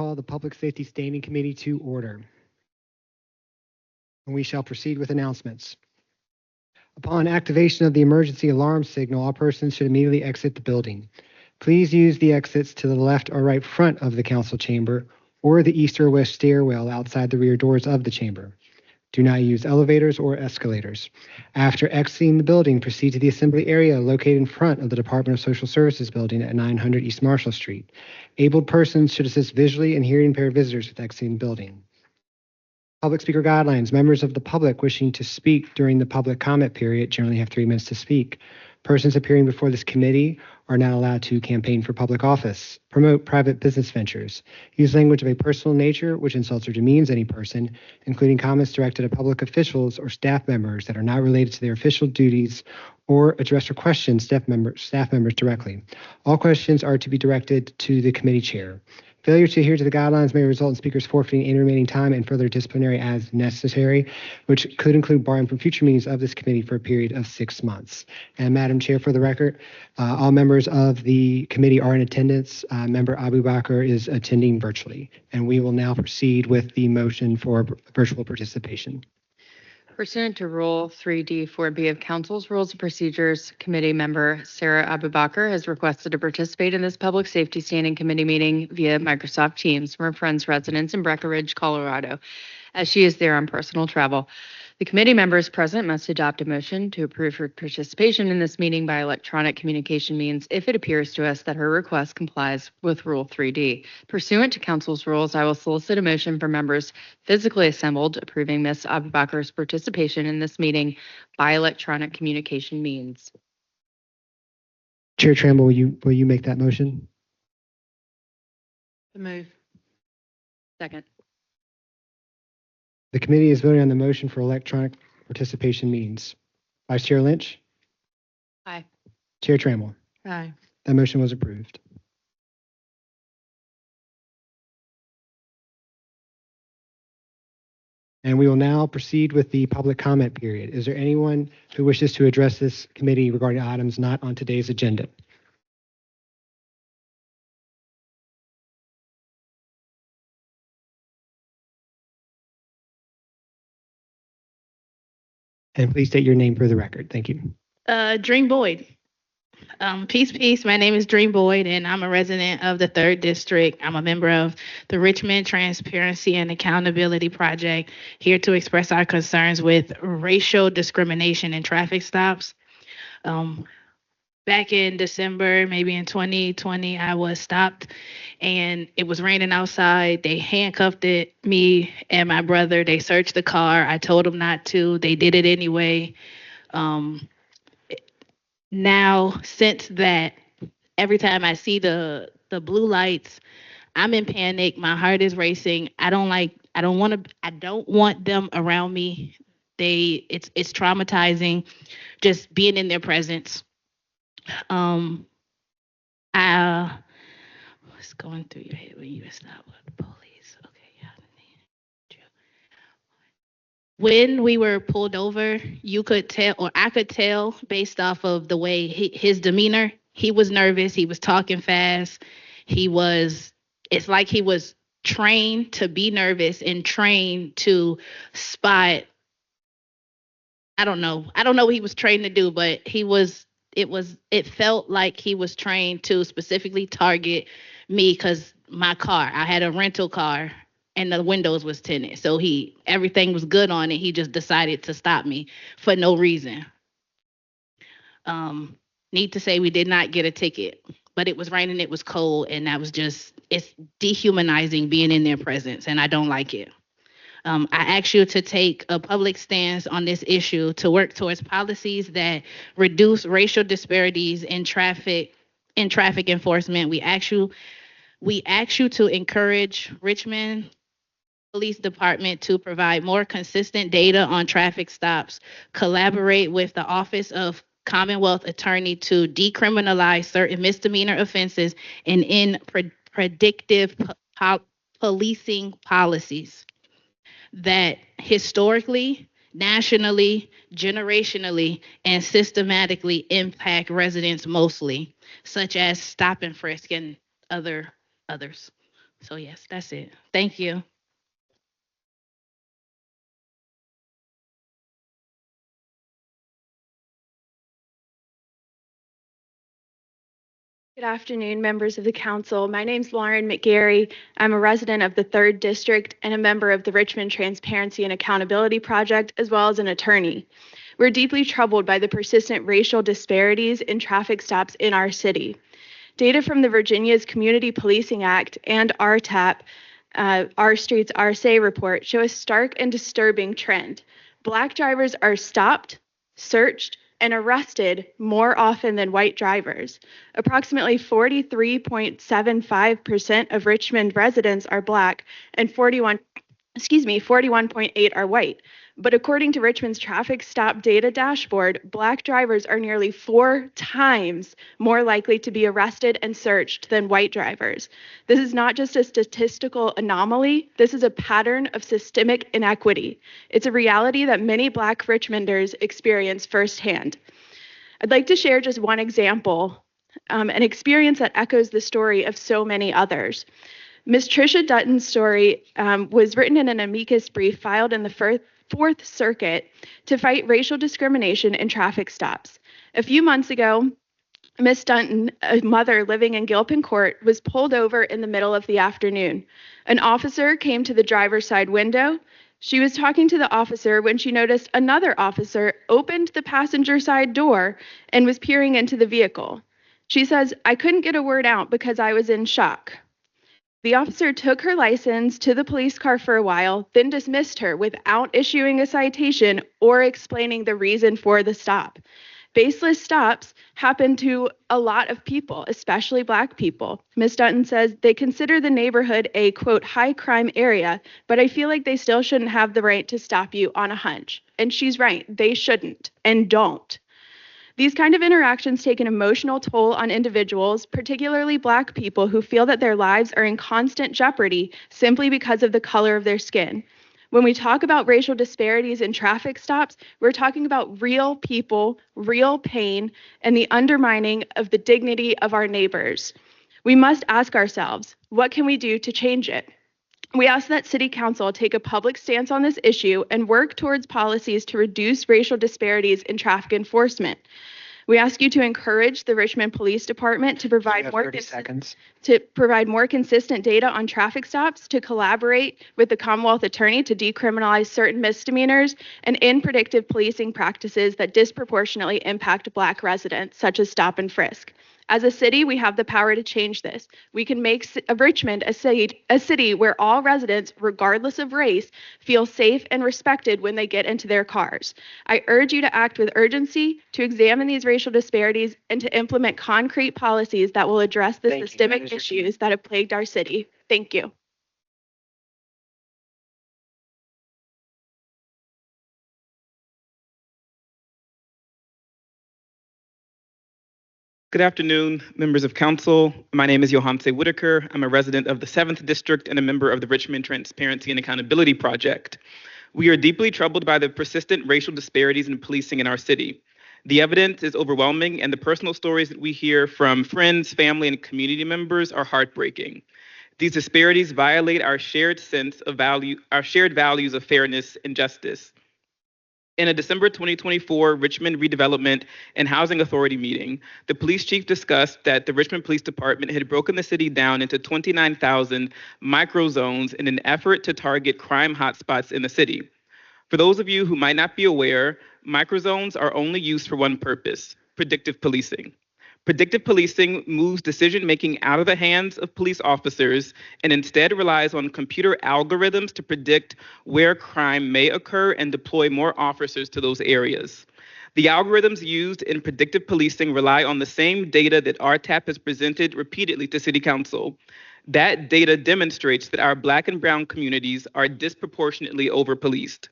call the Public Safety Standing Committee to order. And we shall proceed with announcements. Upon activation of the emergency alarm signal, all persons should immediately exit the building. Please use the exits to the left or right front of the council chamber or the east or west stairwell outside the rear doors of the chamber. Do not use elevators or escalators. After exiting the building, proceed to the assembly area located in front of the Department of Social Services building at 900 East Marshall Street. Abled persons should assist visually and hearing impaired visitors with exiting the building. Public speaker guidelines. Members of the public wishing to speak during the public comment period generally have 3 minutes to speak. Persons appearing before this committee are not allowed to campaign for public office, promote private business ventures, use language of a personal nature which insults or demeans any person, including comments directed at public officials or staff members that are not related to their official duties, or address or question staff members directly. All questions are to be directed to the committee chair. Failure to adhere to the guidelines may result in speakers forfeiting any remaining time and further disciplinary as necessary, which could include barring from future meetings of this committee for a period of 6 months. And Madam Chair, for the record, all members of the committee are in attendance. Member Abu Bakr is attending virtually. And we will now proceed with the motion for virtual participation. Pursuant to Rule 3D4B of Council's Rules of Procedures, Committee Member Sarah Abu Bakr has requested to participate in this Public Safety Standing Committee meeting via Microsoft Teams from her friend's residence in Breckenridge, Colorado, as she is there on personal travel. The committee members present must adopt a motion to approve her participation in this meeting by electronic communication means if it appears to us that her request complies with Rule 3D. Pursuant to Council's rules, I will solicit a motion for members physically assembled approving Ms. Abu Bakr's participation in this meeting by electronic communication means. Chair Tramble, will you make that motion? Move. Second. The committee is voting on the motion for electronic participation means. Vice Chair Lynch? Aye. Chair Trammell? Aye. That motion was approved. And we will now proceed with the public comment period. Is there anyone who wishes to address this committee regarding items not on today's agenda? And please state your name for the record. Thank you. Dream Boyd. Peace. My name is Dream Boyd, and I'm a resident of the 3rd District. I'm a member of the Richmond Transparency and Accountability Project, here to express our concerns with racial discrimination in traffic stops. Back in December, maybe in 2020, I was stopped and it was raining outside. They handcuffed me and my brother. They searched the car. I told them not to. They did it anyway. Now, since that, every time I see the blue lights, I'm in panic. My heart is racing. I don't want them around me. It's traumatizing just being in their presence. What's going through your head when you stop with the police? Okay, yeah. When we were pulled over, you could tell, or I could tell, based off of the way his demeanor, he was nervous. He was talking fast. It's like he was trained to be nervous and trained to spot. I don't know what he was trained to do, but it felt like he was trained to specifically target me because I had a rental car and the windows was tinted. So everything was good on it. He just decided to stop me for no reason. Need to say we did not get a ticket, but it was raining, it was cold, and it's dehumanizing being in their presence, and I don't like it. I ask you to take a public stance on this issue to work towards policies that reduce racial disparities in traffic enforcement. We ask you to encourage Richmond Police Department to provide more consistent data on traffic stops, collaborate with the Office of Commonwealth Attorney to decriminalize certain misdemeanor offenses, and in predictive policing policies that historically, nationally, generationally, and systematically impact residents mostly, such as stop and frisk and others. So yes, that's it. Thank you. Good afternoon, members of the council. My name is Lauren McGarry. I'm a resident of the 3rd District and a member of the Richmond Transparency and Accountability Project, as well as an attorney. We're deeply troubled by the persistent racial disparities in traffic stops in our city. Data from the Virginia's Community Policing Act and RTAP, Our Streets RSA report, show a stark and disturbing trend. Black drivers are stopped, searched, and arrested more often than white drivers. Approximately 43.75% of Richmond residents are Black and 41.8 are white. But according to Richmond's traffic stop data dashboard, Black drivers are nearly 4 times more likely to be arrested and searched than white drivers. This is not just a statistical anomaly, this is a pattern of systemic inequity. It's a reality that many Black Richmonders experience firsthand. I'd like to share just one example, an experience that echoes the story of so many others. Ms. Tricia Dutton's story was written in an amicus brief filed in the Fourth Circuit to fight racial discrimination in traffic stops. A few months ago, Ms. Dutton, a mother living in Gilpin Court, was pulled over in the middle of the afternoon. An officer came to the driver's side window. She was talking to the officer when she noticed another officer opened the passenger side door and was peering into the vehicle. She says, "I couldn't get a word out because I was in shock." The officer took her license to the police car for a while, then dismissed her without issuing a citation or explaining the reason for the stop. Baseless stops happen to a lot of people, especially Black people. Ms. Dutton says they consider the neighborhood a, quote, high crime area, but I feel like they still shouldn't have the right to stop you on a hunch. And she's right, they shouldn't and don't. These kind of interactions take an emotional toll on individuals, particularly Black people who feel that their lives are in constant jeopardy simply because of the color of their skin. When we talk about racial disparities in traffic stops, we're talking about real people, real pain, and the undermining of the dignity of our neighbors. We must ask ourselves, what can we do to change it? We ask that City Council take a public stance on this issue and work towards policies to reduce racial disparities in traffic enforcement. We ask you to encourage the Richmond Police Department to provide more consistent data on traffic stops, to collaborate with the Commonwealth Attorney to decriminalize certain misdemeanors, and end predictive policing practices that disproportionately impact Black residents, such as stop and frisk. As a city, we have the power to change this. We can make Richmond a city where all residents, regardless of race, feel safe and respected when they get into their cars. I urge you to act with urgency, to examine these racial disparities, and to implement concrete policies that will address the systemic issues that have plagued our city. Thank you. Good afternoon, members of council. My name is Johanse Whitaker. I'm a resident of the 7th District and a member of the Richmond Transparency and Accountability Project. We are deeply troubled by the persistent racial disparities in policing in our city. The evidence is overwhelming, and the personal stories that we hear from friends, family, and community members are heartbreaking. These disparities violate our shared values of fairness and justice. In a December 2024 Richmond Redevelopment and Housing Authority meeting, the police chief discussed that the Richmond Police Department had broken the city down into 29,000 microzones in an effort to target crime hotspots in the city. For those of you who might not be aware, microzones are only used for one purpose: predictive policing. Predictive policing moves decision-making out of the hands of police officers and instead relies on computer algorithms to predict where crime may occur and deploy more officers to those areas. The algorithms used in predictive policing rely on the same data that RTAP has presented repeatedly to City Council. That data demonstrates that our Black and Brown communities are disproportionately over-policed.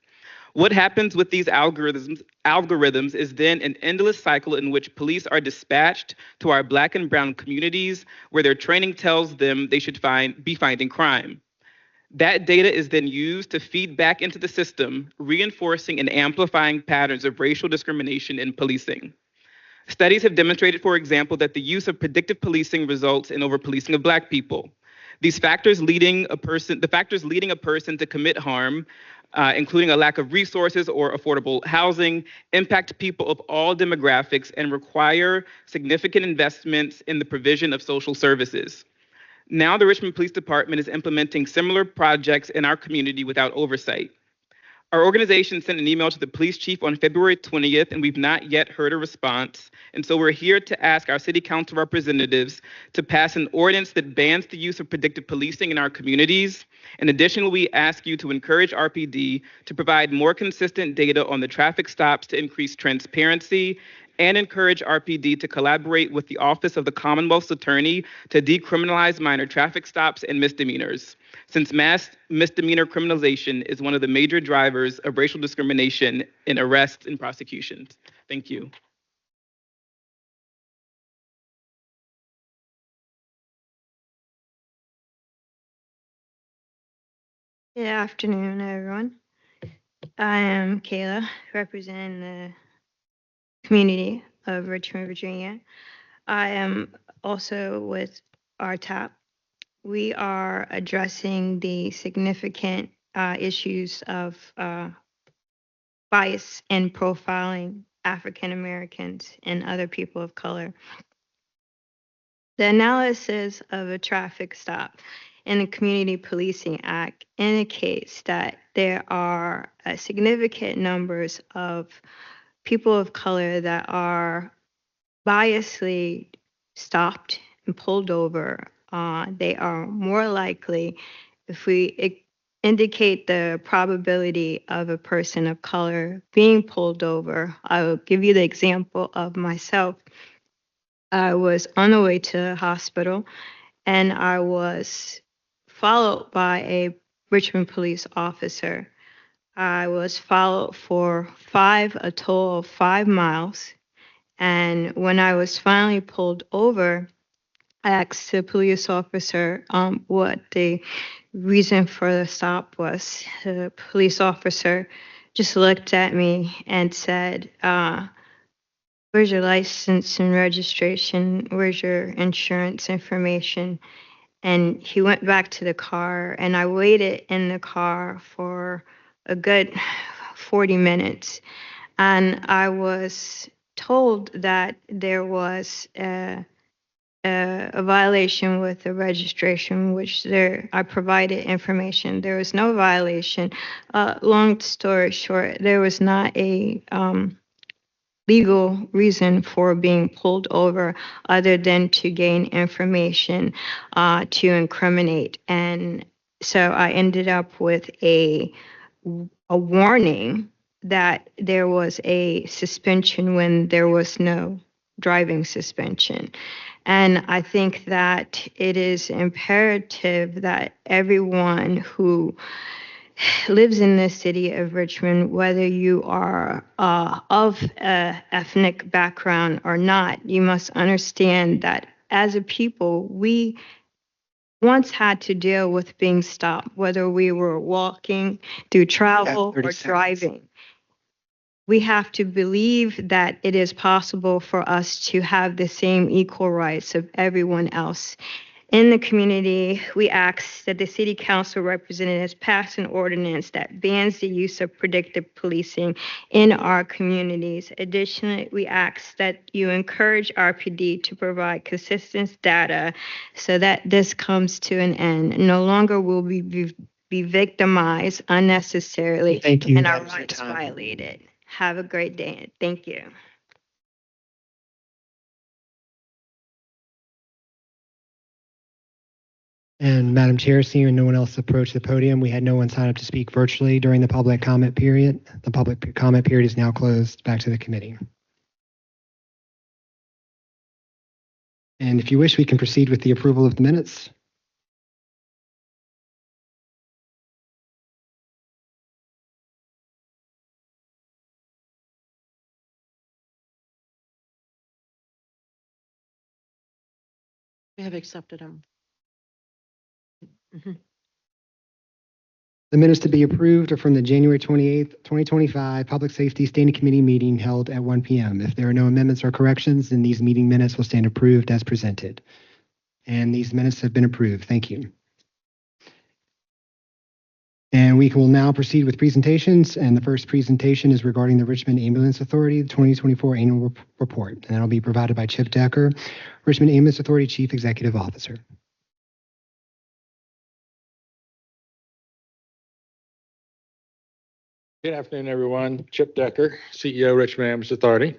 What happens with these algorithms is then an endless cycle in which police are dispatched to our Black and Brown communities where their training tells them they should be finding crime. That data is then used to feed back into the system, reinforcing and amplifying patterns of racial discrimination in policing. Studies have demonstrated, for example, that the use of predictive policing results in over-policing of Black people. The factors leading a person to commit harm, including a lack of resources or affordable housing, impact people of all demographics and require significant investments in the provision of social services. Now the Richmond Police Department is implementing similar projects in our community without oversight. Our organization sent an email to the police chief on February 20th, and we've not yet heard a response. And so we're here to ask our city council representatives to pass an ordinance that bans the use of predictive policing in our communities. In addition, we ask you to encourage RPD to provide more consistent data on the traffic stops to increase transparency, and encourage RPD to collaborate with the Office of the Commonwealth's Attorney to decriminalize minor traffic stops and misdemeanors, since mass misdemeanor criminalization is one of the major drivers of racial discrimination in arrests and prosecutions. Thank you. Good afternoon, everyone. I am Kayla, representing the community of Richmond, Virginia. I am also with RTAP. We are addressing the significant issues of bias in profiling African Americans and other people of color. The analysis of a traffic stop in the Community Policing Act indicates that there are significant numbers of people of color that are biasly stopped and pulled over. They are more likely, if we indicate the probability of a person of color being pulled over. I will give you the example of myself. I was on the way to the hospital and I was followed by a Richmond police officer. I was followed for a total of 5 miles. And when I was finally pulled over, I asked the police officer what the reason for the stop was. The police officer just looked at me and said, where's your license and registration? Where's your insurance information? And he went back to the car, and I waited in the car for a good 40 minutes. And I was told that there was a violation with the registration, which I provided information. There was no violation. Long story short, there was not a legal reason for being pulled over other than to gain information to incriminate. And so I ended up with a warning that there was a suspension when there was no driving suspension. And I think that it is imperative that everyone who lives in the city of Richmond, whether you are of ethnic background or not, you must understand that as a people, we once had to deal with being stopped, whether we were walking, through travel, or driving. We have to believe that it is possible for us to have the same equal rights of everyone else. In the community, we ask that the city council representatives pass an ordinance that bans the use of predictive policing in our communities. Additionally, we ask that you encourage RPD to provide consistent data so that this comes to an end. No longer will we be victimized unnecessarily and our rights violated. Have a great day. Thank you. And Madam Chair, seeing no one else approach the podium, we had no one sign up to speak virtually during the public comment period. The public comment period is now closed. Back to the committee. And if you wish, we can proceed with the approval of the minutes. We have accepted them. The minutes to be approved are from the January 28th, 2025 Public Safety Standing Committee meeting held at 1 p.m. If there are no amendments or corrections, then these meeting minutes will stand approved as presented. And these minutes have been approved. Thank you. we will now proceed with presentations. And the first presentation is regarding the Richmond Ambulance Authority 2024 Annual Report. And that'll be provided by Chip Decker, Richmond Ambulance Authority Chief Executive Officer. Good afternoon, everyone. Chip Decker, CEO, Richmond Ambulance Authority.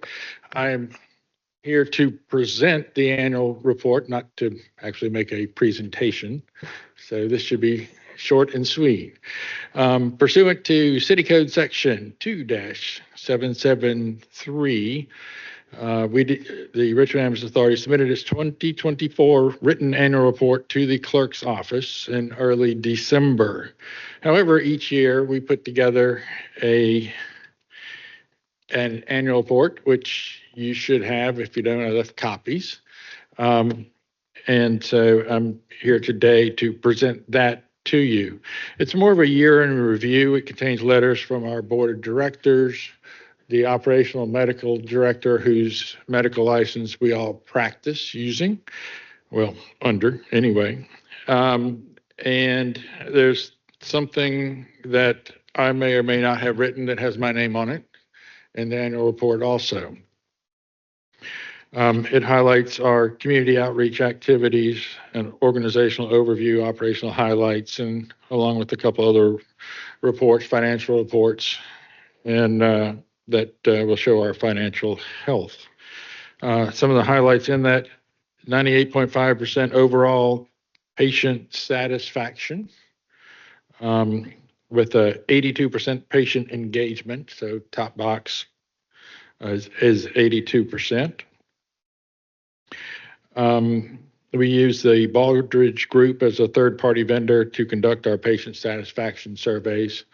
I am here to present the annual report, not to actually make a presentation. So this should be short and sweet. Pursuant to City Code Section 2-773, the Richmond Ambulance Authority submitted its 2024 written annual report to the clerk's office in early December. However, each year we put together an annual report, which you should have. If you don't, I left copies. And so I'm here today to present that to you. It's more of a year in review. It contains letters from our board of directors, the operational medical director whose medical license we all practice using, well, under anyway. And there's something that I may or may not have written that has my name on it in the annual report also. It highlights our community outreach activities and organizational overview, operational highlights, and along with a couple other reports, financial reports, and that will show our financial health. Some of the highlights in that: 98.5% overall patient satisfaction, with a 82% patient engagement. So top box is 82%. We use the Baldridge Group as a third-party vendor to conduct our patient satisfaction surveys.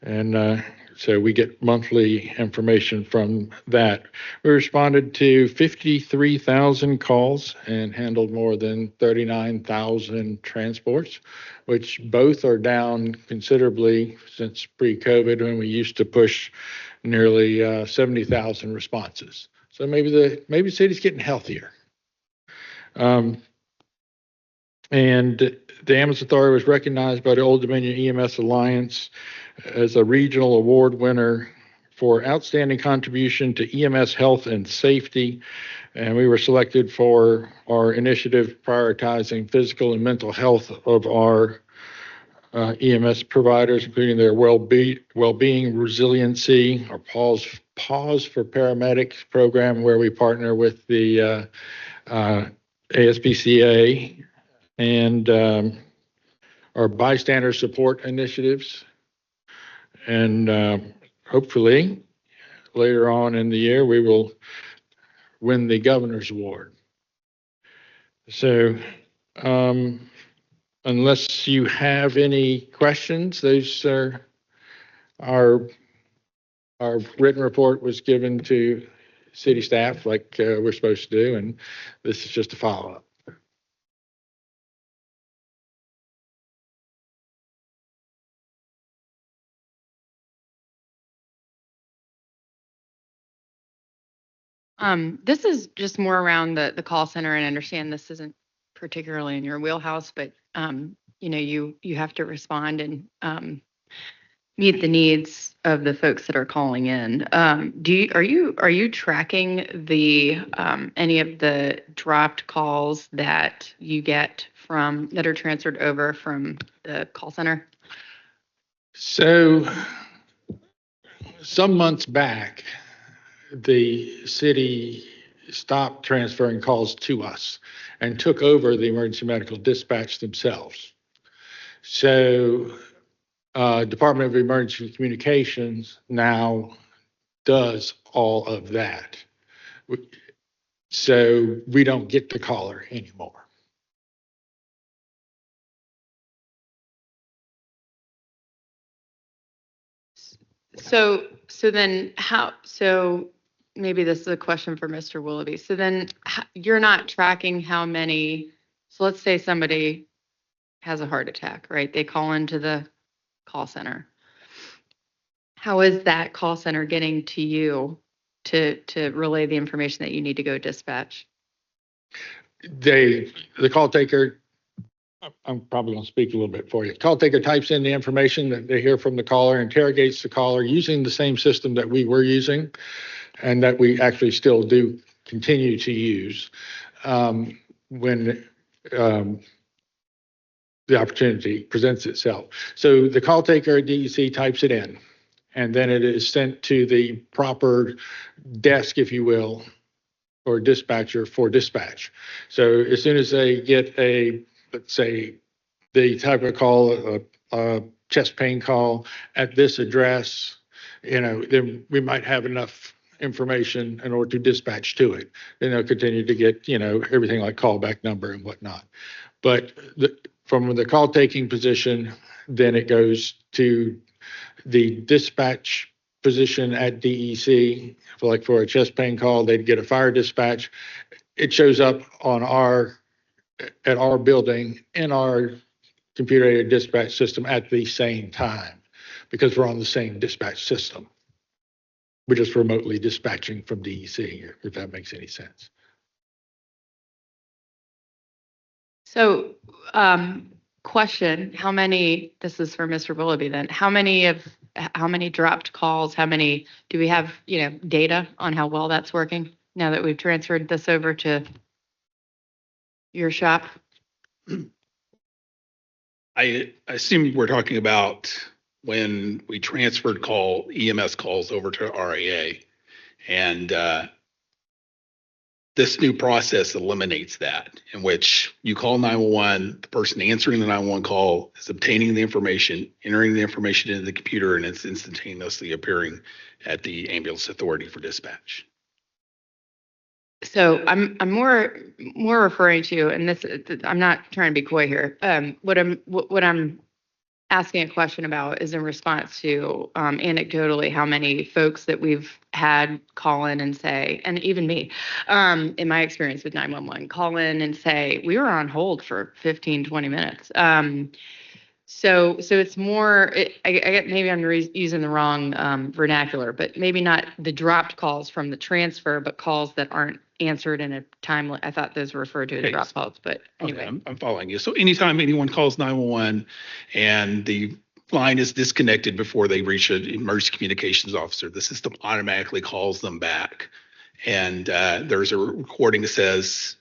And so we get monthly information from that. We responded to 53,000 calls and handled more than 39,000 transports, which both are down considerably since pre-COVID, when we used to push nearly 70,000 responses. So maybe the city's getting healthier. And the Ambulance Authority was recognized by the Old Dominion EMS Alliance as a regional award winner for outstanding contribution to EMS health and safety. And we were selected for our initiative prioritizing physical and mental health of our EMS providers, including their well-being, resiliency, our Pause for Paramedics program, where we partner with the ASPCA, and our bystander support initiatives. And hopefully later on in the year, we will win the governor's award. So unless you have any questions, those are our written report was given to city staff like we're supposed to do, and this is just a follow-up. This is just more around the call center, and I understand this isn't particularly in your wheelhouse, but you have to respond and meet the needs of the folks that are calling in. Are you tracking the any of the dropped calls that you get that are transferred over from the call center? So some months back, the city stopped transferring calls to us and took over the emergency medical dispatch themselves. So Department of Emergency Communications now does all of that. So we don't get the caller anymore. So then how, so maybe this is a question for Mr. Willoughby. So then you're not tracking how many, so let's say somebody has a heart attack, right? They call into the call center. How is that call center getting to you to relay the information that you need to go dispatch? The call taker I'm probably going to speak a little bit for you. Call taker types in the information that they hear from the caller, interrogates the caller using the same system that we were using and that we actually still do continue to use when the opportunity presents itself. So the call taker at DEC types it in, and then it is sent to the proper desk, if you will, or dispatcher for dispatch. So as soon as they get let's say, the type of call, a chest pain call at this address, then we might have enough information in order to dispatch to it. Then they'll continue to get, everything like callback number and whatnot. But from the call taking position, then it goes to the dispatch position at DEC. For a chest pain call, they'd get a fire dispatch. It shows up at our building in our computer-aided dispatch system at the same time because we're on the same dispatch system. We're just remotely dispatching from DEC, if that makes any sense. So, question, this is for Mr. Willoughby then, how many dropped calls, do we have, data on how well that's working now that we've transferred this over to your shop? I assume we're talking about when we transferred EMS calls over to RAA. And this new process eliminates that, in which you call 911, the person answering the 911 call is obtaining the information, entering the information into the computer, and it's instantaneously appearing at the ambulance authority for dispatch. So I'm more referring to, and this, I'm not trying to be coy here. What I'm asking a question about is in response to anecdotally how many folks that we've had call in and say, and even me, in my experience with 911, call in and say, we were on hold for 15, 20 minutes. So it's more, I get maybe I'm using the wrong vernacular, but maybe not the dropped calls from the transfer, but calls that aren't answered in a timely. I thought those were referred to as dropped calls, but anyway. Okay, I'm following you. So anytime anyone calls 911 and the line is disconnected before they reach an emergency communications officer, the system automatically calls them back. And there's a recording that says,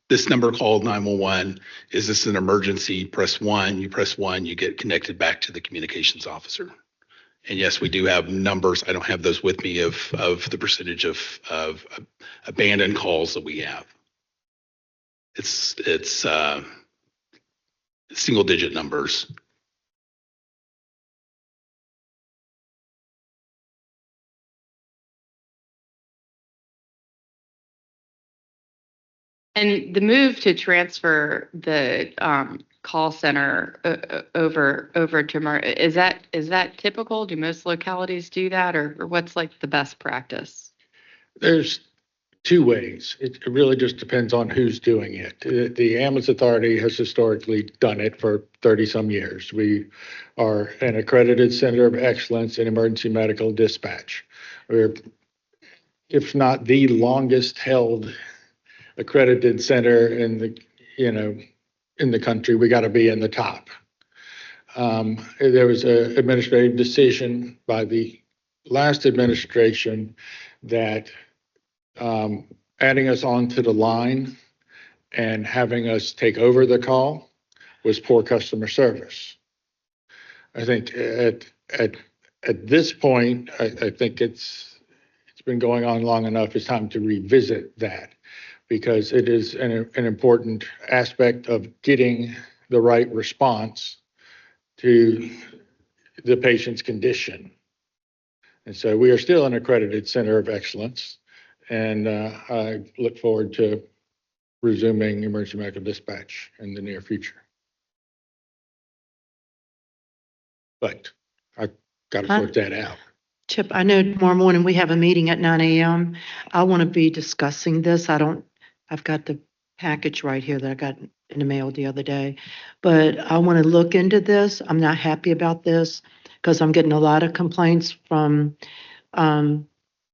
this number called 911. Is this an emergency? Press 1. You press 1, you get connected back to the communications officer. And yes, we do have numbers. I don't have those with me of the percentage of abandoned calls that we have. It's single digit numbers. And the move to transfer the call center over to is that typical? Do most localities do that, or what's like the best practice? There's two ways. It really just depends on who's doing it. The ambulance authority has historically done it for 30 some years. We are an accredited center of excellence in emergency medical dispatch. We're, if not the longest held accredited center in the country, we got to be in the top. There was an administrative decision by the last administration that adding us onto the line and having us take over the call was poor customer service. I think at this point, I think it's been going on long enough. It's time to revisit that, because it is an important aspect of getting the right response to the patient's condition. And so we are still an accredited center of excellence, and I look forward to resuming emergency medical dispatch in the near future. But I've got to sort that out. Chip, I know tomorrow morning we have a meeting at 9 a.m. I want to be discussing this. I've got the package right here that I got in the mail the other day, but I want to look into this. I'm not happy about this because I'm getting a lot of complaints from the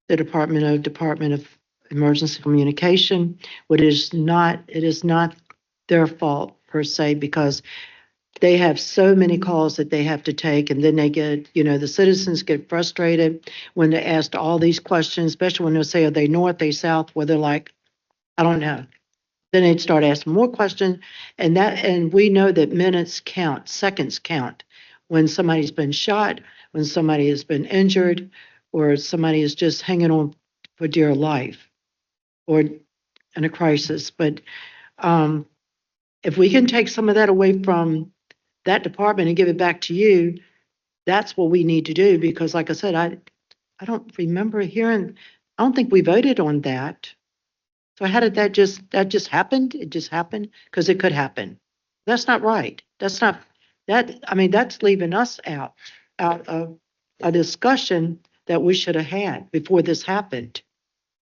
Department of Emergency Communication. It is not their fault per se, because they have so many calls that they have to take, and then they get, the citizens get frustrated when they're asked all these questions, especially when they say, are they north, they south, where they're like, I don't know. Then they'd start asking more questions, and we know that minutes count, seconds count. When somebody's been shot, when somebody has been injured, or somebody is just hanging on for dear life, or in a crisis. But if we can take some of that away from that department and give it back to you, that's what we need to do, because like I said, I don't remember hearing, I don't think we voted on that. So how did that just happened? It just happened because it could happen. That's not right. That's not, that's leaving us out of a discussion that we should have had before this happened.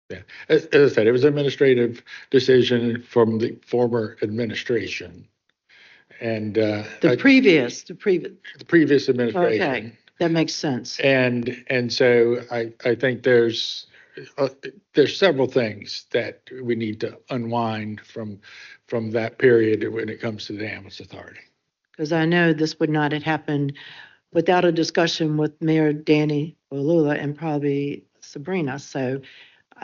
Yeah, as I said, it was an administrative decision from the former administration. And The previous, the previous administration. okay, that makes sense. And so I think there's several things that we need to unwind from that period when it comes to the ambulance authority. Because I know this would not have happened without a discussion with Mayor Danny Olula and probably Sabrina. So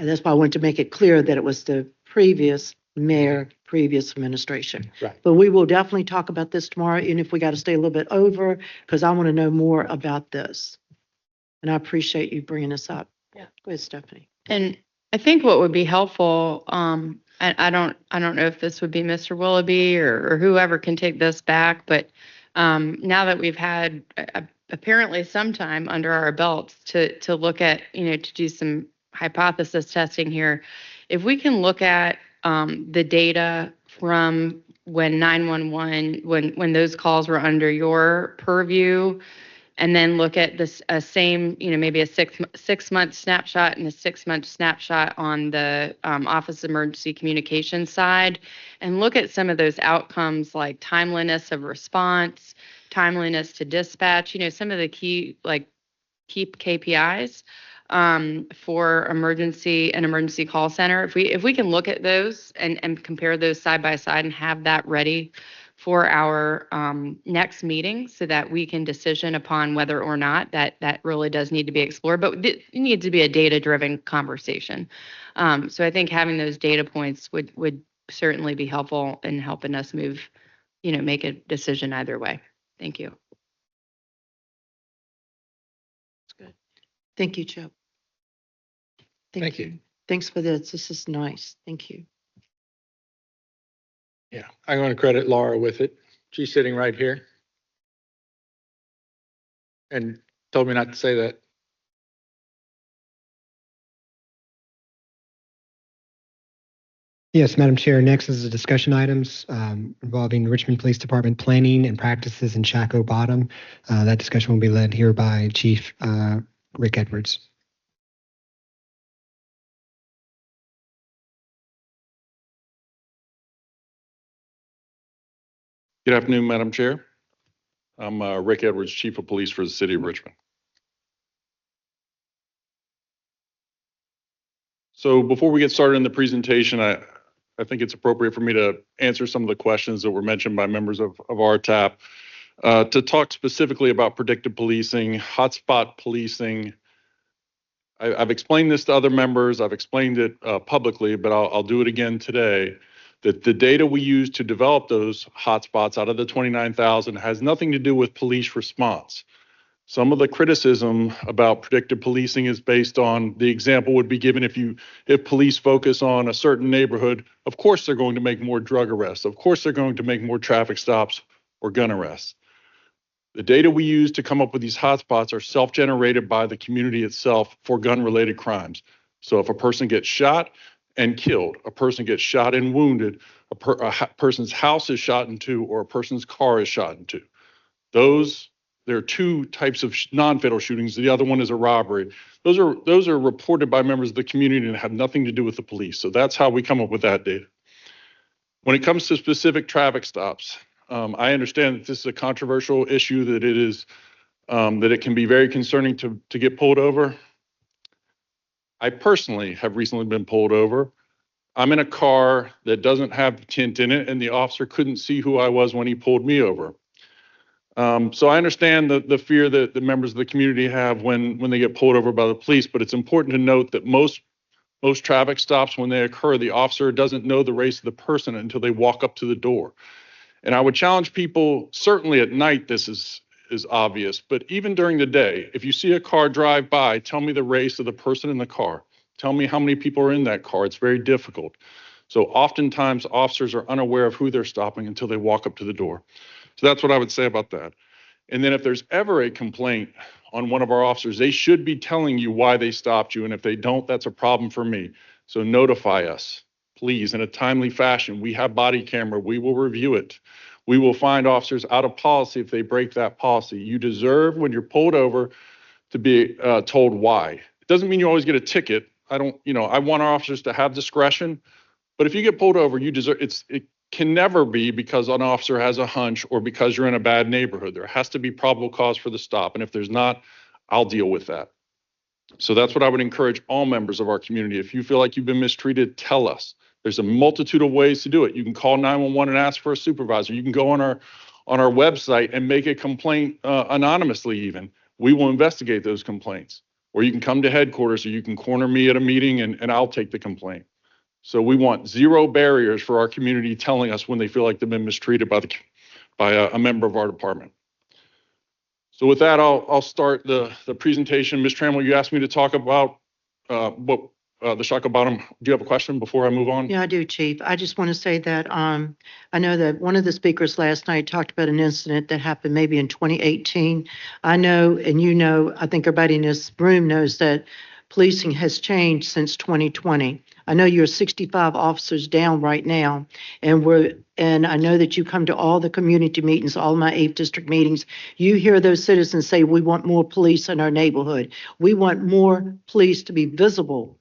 that's why I wanted to make it clear that it was the previous mayor, previous administration. Right. But we will definitely talk about this tomorrow, even if we got to stay a little bit over, because I want to know more about this. And I appreciate you bringing this up. Yeah. Go ahead, Stephanie. And I think what would be helpful, I don't know if this would be Mr. Willoughby or whoever can take this back, but now that we've had apparently some time under our belts to look at, to do some hypothesis testing here, if we can look at the data from when 911, when those calls were under your purview, and then look at this same, maybe a 6-month snapshot and a 6-month snapshot on the Office of Emergency Communications side, and look at some of those outcomes like timeliness of response, timeliness to dispatch, some of the key KPIs for an emergency call center. If we can look at those and compare those side by side and have that ready for our next meeting so that we can decision upon whether or not that really does need to be explored, but it needs to be a data-driven conversation. So I think having those data points would certainly be helpful in helping us move, make a decision either way. Thank you. That's good. Thank you, Joe. Thank you. Thanks for this. This is nice. Thank you. Yeah, I'm going to credit Laura with it. She's sitting right here and told me not to say that. Yes, Madam Chair. Next is the discussion items involving Richmond Police Department planning and practices in Chaco Bottom. That discussion will be led here by Chief Rick Edwards. Good afternoon, Madam Chair. I'm Rick Edwards, Chief of Police for the City of Richmond. So before we get started in the presentation, I think it's appropriate for me to answer some of the questions that were mentioned by members of RTAP. To talk specifically about predictive policing, hotspot policing, I've explained this to other members. I've explained it publicly, but I'll do it again today. That the data we use to develop those hotspots out of the 29,000 has nothing to do with police response. Some of the criticism about predictive policing is based on the example would be given if police focus on a certain neighborhood, of course they're going to make more drug arrests. Of course they're going to make more traffic stops or gun arrests. The data we use to come up with these hotspots are self-generated by the community itself for gun-related crimes. So if a person gets shot and killed, a person gets shot and wounded, a person's house is shot into, or a person's car is shot into. There are two types of non-fatal shootings. The other one is a robbery. Those are reported by members of the community and have nothing to do with the police. So that's how we come up with that data. When it comes to specific traffic stops, I understand that this is a controversial issue, that it can be very concerning to get pulled over. I personally have recently been pulled over. I'm in a car that doesn't have tint in it, and the officer couldn't see who I was when he pulled me over. So I understand the fear that the members of the community have when they get pulled over by the police, but it's important to note that most traffic stops, when they occur, the officer doesn't know the race of the person until they walk up to the door. And I would challenge people, certainly at night this is obvious, but even during the day, if you see a car drive by, tell me the race of the person in the car. Tell me how many people are in that car. It's very difficult. So oftentimes officers are unaware of who they're stopping until they walk up to the door. So that's what I would say about that. And then if there's ever a complaint on one of our officers, they should be telling you why they stopped you. And if they don't, that's a problem for me. So notify us, please, in a timely fashion. We have body camera. We will review it. We will find officers out of policy if they break that policy. You deserve, when you're pulled over, to be told why. It doesn't mean you always get a ticket. I want our officers to have discretion, but if you get pulled over, you deserve, it can never be because an officer has a hunch or because you're in a bad neighborhood. There has to be probable cause for the stop. And if there's not, I'll deal with that. So that's what I would encourage all members of our community. If you feel like you've been mistreated, tell us. There's a multitude of ways to do it. You can call 911 and ask for a supervisor. You can go on our website and make a complaint anonymously even. We will investigate those complaints. Or you can come to headquarters, or you can corner me at a meeting and I'll take the complaint. So we want zero barriers for our community telling us when they feel like they've been mistreated by a member of our department. So with that, I'll start the presentation. Ms. Trammell, you asked me to talk about the Shaka Bottom. Do you have a question before I move on? Yeah, I do, Chief. I just want to say that I know that one of the speakers last night talked about an incident that happened maybe in 2018. I know, and you know, I think everybody in this room knows that policing has changed since 2020. I know you're 65 officers down right now, and I know that you come to all the community meetings, all my 8th district meetings. You hear those citizens say, we want more police in our neighborhood. We want more police to be visible.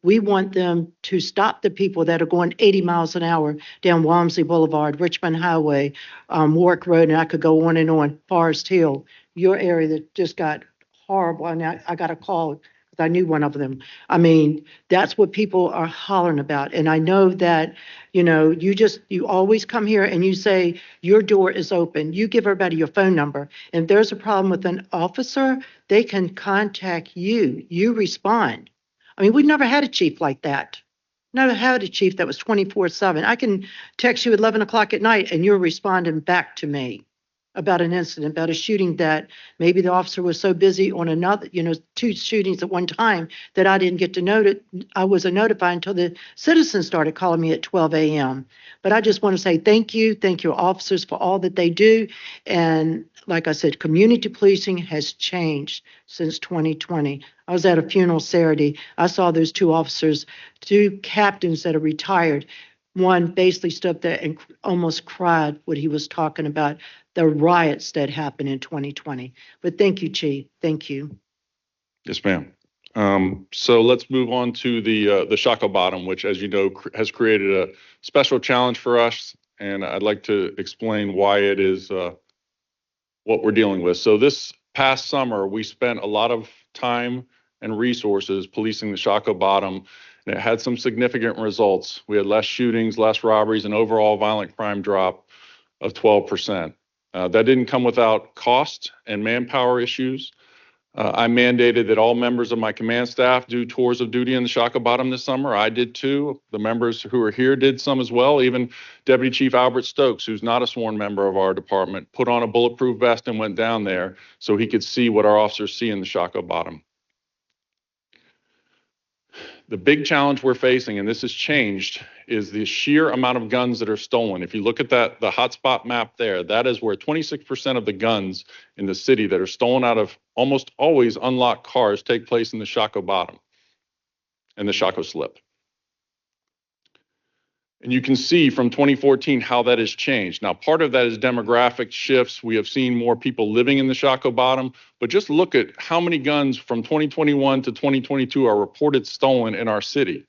We want them to stop the people that are going 80 miles an hour down Walmsley Boulevard, Richmond Highway, Warwick Road, and I could go on, Forest Hill, your area that just got horrible. And I got a call. I knew one of them. I mean, that's what people are hollering about. And I know that, you know, you always come here and you say your door is open. You give everybody your phone number. And if there's a problem with an officer, they can contact you. You respond. I mean, we've never had a chief like that. Never had a chief that was 24/7. I can text you at 11 o'clock at night and you're responding back to me about an incident, about a shooting that maybe the officer was so busy on another, 2 shootings at one time that I didn't get to note it. I wasn't notified until the citizens started calling me at 12 a.m. But I just want to say thank you officers for all that they do. And like I said, community policing has changed since 2020. I was at a funeral Saturday. I saw those 2 officers, 2 captains that are retired. One basically stood up there and almost cried what he was talking about, the riots that happened in 2020. But thank you, Chief. Thank you. Yes, ma'am. So let's move on to the Shaka Bottom, which, as you know, has created a special challenge for us. And I'd like to explain why it is what we're dealing with. So this past summer, we spent a lot of time and resources policing the Shaka Bottom, and it had some significant results. We had less shootings, less robberies, and overall violent crime drop of 12%. That didn't come without cost and manpower issues. I mandated that all members of my command staff do tours of duty in the Shaka Bottom this summer. I did too. The members who are here did some as well. Even Deputy Chief Albert Stokes, who's not a sworn member of our department, put on a bulletproof vest and went down there so he could see what our officers see in the Shaka Bottom. The big challenge we're facing, and this has changed, is the sheer amount of guns that are stolen. If you look at the hotspot map there, that is where 26% of the guns in the city that are stolen out of almost always unlocked cars take place in the Shaka Bottom and the Shaka Slip. And you can see from 2014 how that has changed. Now, part of that is demographic shifts. We have seen more people living in the Shaka Bottom, but just look at how many guns from 2021 to 2022 are reported stolen in our city.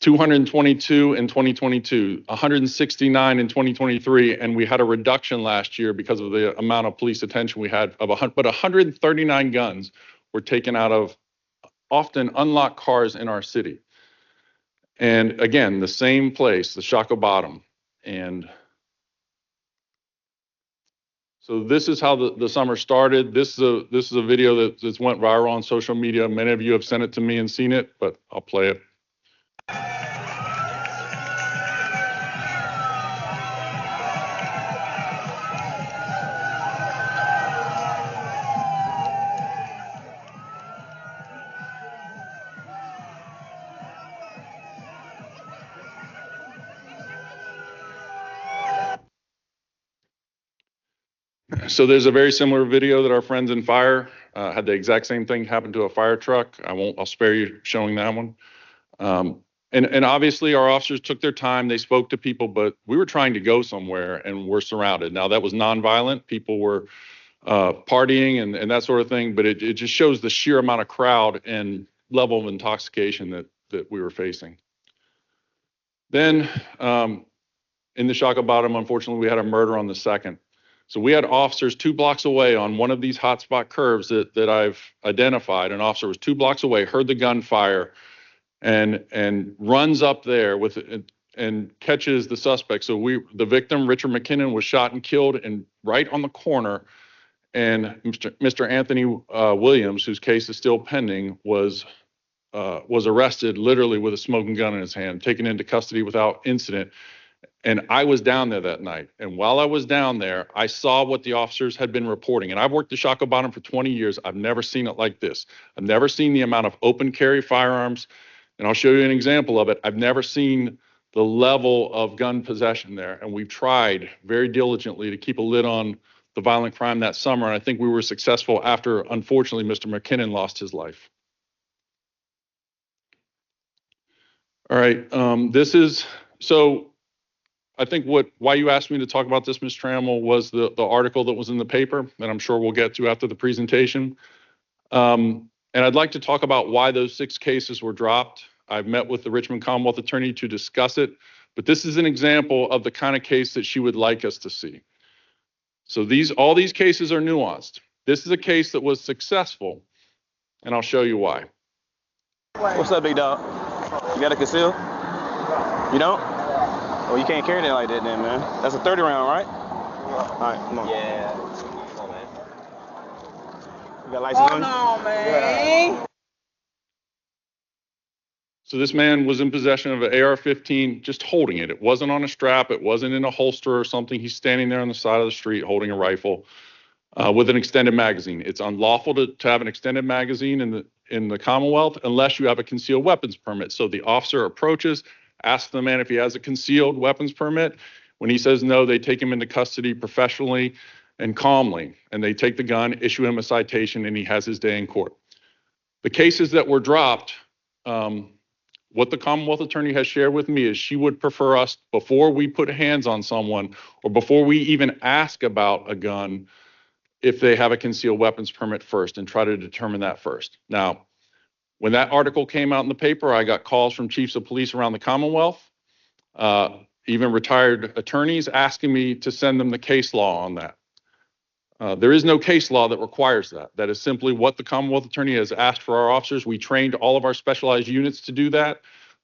222 in 2022, 169 in 2023, and we had a reduction last year because of the amount of police attention we had but 139 guns were taken out of often unlocked cars in our city. And again, the same place, the Shaka Bottom. And so this is how the summer started. This is a video that's went viral on social media. Many of you have sent it to me and seen it, but I'll play it. So there's a very similar video that our friends in fire had the exact same thing happen to a fire truck. I'll spare you showing that one. And obviously our officers took their time, they spoke to people, but we were trying to go somewhere and we're surrounded. Now that was nonviolent, people were partying and that sort of thing, but it just shows the sheer amount of crowd and level of intoxication that we were facing. Then in the Shaka Bottom, unfortunately, we had a murder on the 2nd. So we had officers 2 blocks away on one of these hotspot curves that I've identified. An officer was 2 blocks away, heard the gunfire, and runs up there with and catches the suspect. So the victim, Richard McKinnon, was shot and killed, and right on the corner. And Mr. Anthony Williams, whose case is still pending, was arrested literally with a smoking gun in his hand, taken into custody without incident. And I was down there that night. And while I was down there, I saw what the officers had been reporting. And I've worked the Shaka Bottom for 20 years. I've never seen it like this. I've never seen the amount of open carry firearms. And I'll show you an example of it. I've never seen the level of gun possession there. And we've tried very diligently to keep a lid on the violent crime that summer. And I think we were successful after, unfortunately, Mr. McKinnon lost his life. All right, so I think why you asked me to talk about this, Ms. Trammell, was the article that was in the paper that I'm sure we'll get to after the presentation. And I'd like to talk about why those 6 cases were dropped. I've met with the Richmond Commonwealth Attorney to discuss it, but this is an example of the kind of case that she would like us to see. So all these cases are nuanced. This is a case that was successful, and I'll show you why. What's up, big dog? You got a conceal? You don't? Oh, you can't carry that like that then, man. That's a 30 round, right? All right, come on. Yeah. Come on, man. You got license on you? Oh, no, man. Yeah. So this man was in possession of an AR-15, just holding it. It wasn't on a strap. It wasn't in a holster or something. He's standing there on the side of the street holding a rifle with an extended magazine. It's unlawful to have an extended magazine in the Commonwealth unless you have a concealed weapons permit. So the officer approaches, asks the man if he has a concealed weapons permit. When he says no, they take him into custody professionally and calmly, and they take the gun, issue him a citation, and he has his day in court. The cases that were dropped, what the Commonwealth Attorney has shared with me is she would prefer us, before we put hands on someone or before we even ask about a gun, if they have a concealed weapons permit first, and try to determine that first. Now, when that article came out in the paper, I got calls from chiefs of police around the Commonwealth, even retired attorneys asking me to send them the case law on that. There is no case law that requires that. That is simply what the Commonwealth Attorney has asked for our officers. We trained all of our specialized units to do that,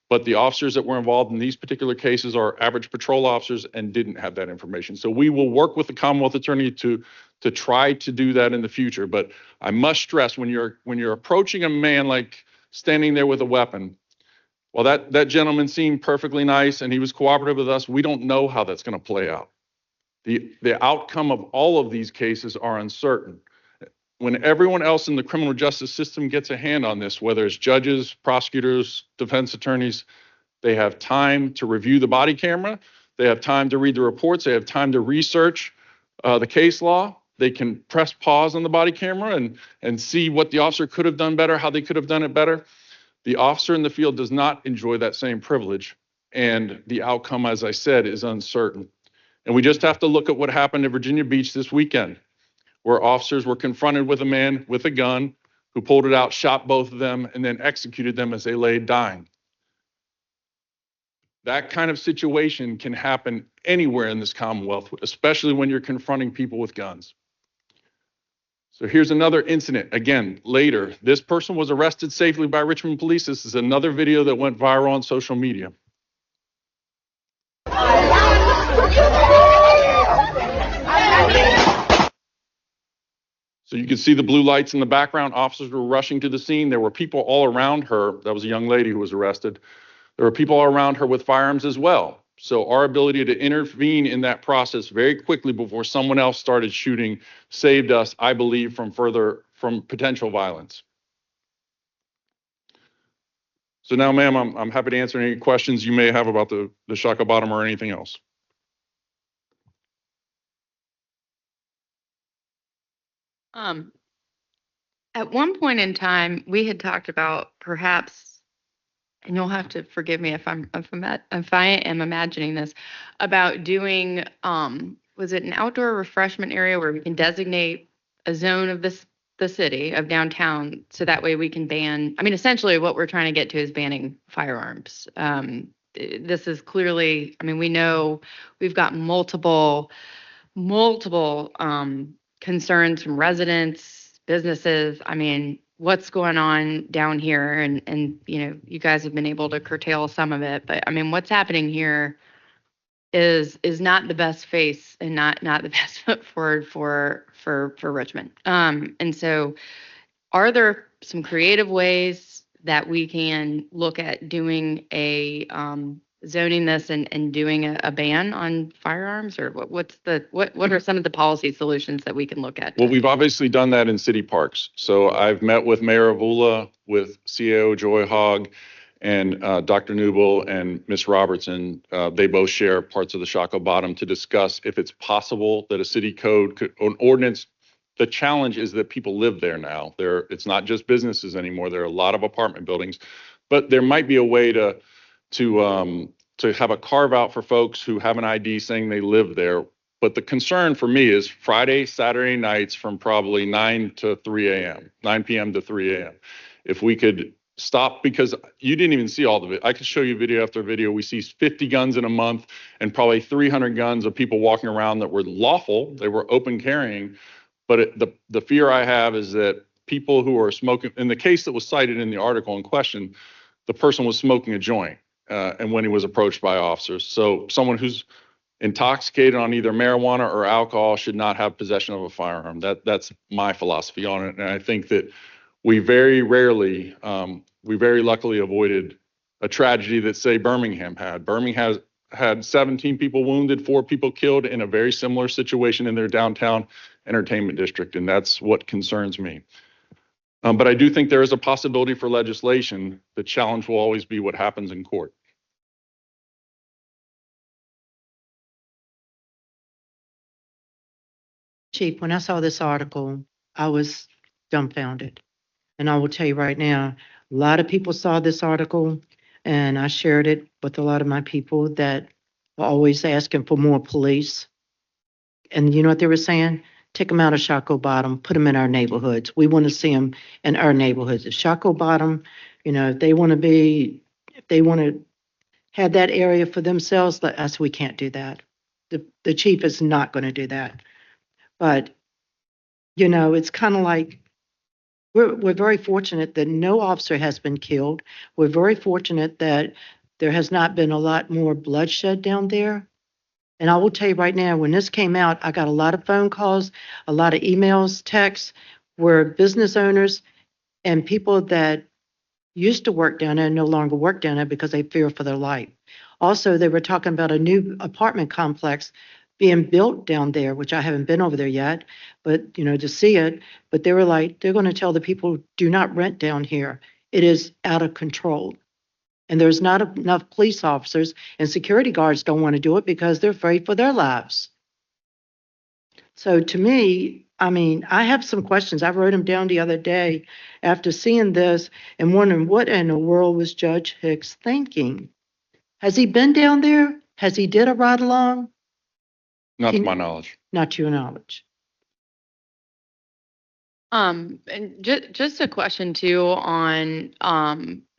but the officers that were involved in these particular cases are average patrol officers and didn't have that information. So we will work with the Commonwealth Attorney to try to do that in the future. But I must stress, when you're approaching a man like standing there with a weapon, well, that gentleman seemed perfectly nice and he was cooperative with us. We don't know how that's going to play out. The outcome of all of these cases are uncertain. When everyone else in the criminal justice system gets a hand on this, whether it's judges, prosecutors, defense attorneys, they have time to review the body camera. They have time to read the reports. They have time to research the case law. They can press pause on the body camera and see what the officer could have done better, how they could have done it better. The officer in the field does not enjoy that same privilege. And the outcome, as I said, is uncertain. And we just have to look at what happened at Virginia Beach this weekend, where officers were confronted with a man with a gun who pulled it out, shot both of them, and then executed them as they lay dying. That kind of situation can happen anywhere in this Commonwealth, especially when you're confronting people with guns. So here's another incident. Again, later, this person was arrested safely by Richmond police. This is another video that went viral on social media. So you can see the blue lights in the background. Officers were rushing to the scene. There were people all around her. That was a young lady who was arrested. There were people all around her with firearms as well. So our ability to intervene in that process very quickly before someone else started shooting saved us, I believe, from potential violence. So now, ma'am, I'm happy to answer any questions you may have about the Shaka Bottom or anything else. At one point in time, we had talked about perhaps, and you'll have to forgive me if I am imagining this, about doing, was it an outdoor refreshment area where we can designate a zone of the city of downtown, so that way we can ban, I mean, essentially what we're trying to get to is banning firearms. This is clearly, I mean, we know we've got multiple concerns from residents, businesses. I mean, what's going on down here, and you know, you guys have been able to curtail some of it, but I mean, what's happening here is not the best face and not the best foot forward for Richmond. And so are there some creative ways that we can look at doing a zoning this and doing a ban on firearms, or what are some of the policy solutions that we can look at? Well, we've obviously done that in city parks. So I've met with Mayor Avula, with CAO Joy Hogg, and Dr. Newble and Ms. Robertson. They both share parts of the Shaka Bottom to discuss if it's possible that a city code could, an ordinance. The challenge is that people live there now. It's not just businesses anymore. There are a lot of apartment buildings, but there might be a way to have a carve out for folks who have an ID saying they live there. But the concern for me is Friday, Saturday nights from probably 9 to 3 a.m., 9 p.m. to 3 a.m. If we could stop, because you didn't even see all of it. I could show you video after video. We see 50 guns in a month and probably 300 guns of people walking around that were lawful. They were open carrying. But the fear I have is that people who are smoking, in the case that was cited in the article in question, the person was smoking a joint and when he was approached by officers. So someone who's intoxicated on either marijuana or alcohol should not have possession of a firearm. That's my philosophy on it. And I think that we very luckily avoided a tragedy that, say, Birmingham had. Birmingham had 17 people wounded, 4 people killed in a very similar situation in their downtown entertainment district, and that's what concerns me. But I do think there is a possibility for legislation. The challenge will always be what happens in court. Chief, when I saw this article, I was dumbfounded. And I will tell you right now, a lot of people saw this article, and I shared it with a lot of my people that were always asking for more police. And you know what they were saying? Take them out of Shaka Bottom, put them in our neighborhoods. We want to see them in our neighborhoods. If Shaka Bottom, you know, if they want to have that area for themselves, let us, we can't do that. The chief is not going to do that. But, you know, it's kind of like, we're very fortunate that no officer has been killed. We're very fortunate that there has not been a lot more bloodshed down there. And I will tell you right now, when this came out, I got a lot of phone calls, a lot of emails, texts, where business owners and people that used to work down there no longer work down there because they fear for their life. Also, they were talking about a new apartment complex being built down there, which I haven't been over there yet, but, you know, to see it. But they were like, they're going to tell the people, do not rent down here. It is out of control. And there's not enough police officers, and security guards don't want to do it because they're afraid for their lives. So to me, I mean, I have some questions. I wrote them down the other day after seeing this and wondering what in the world was Judge Hicks thinking? Has he been down there? Has he did a ride along? Not to my knowledge. Not to your knowledge. And just a question too on,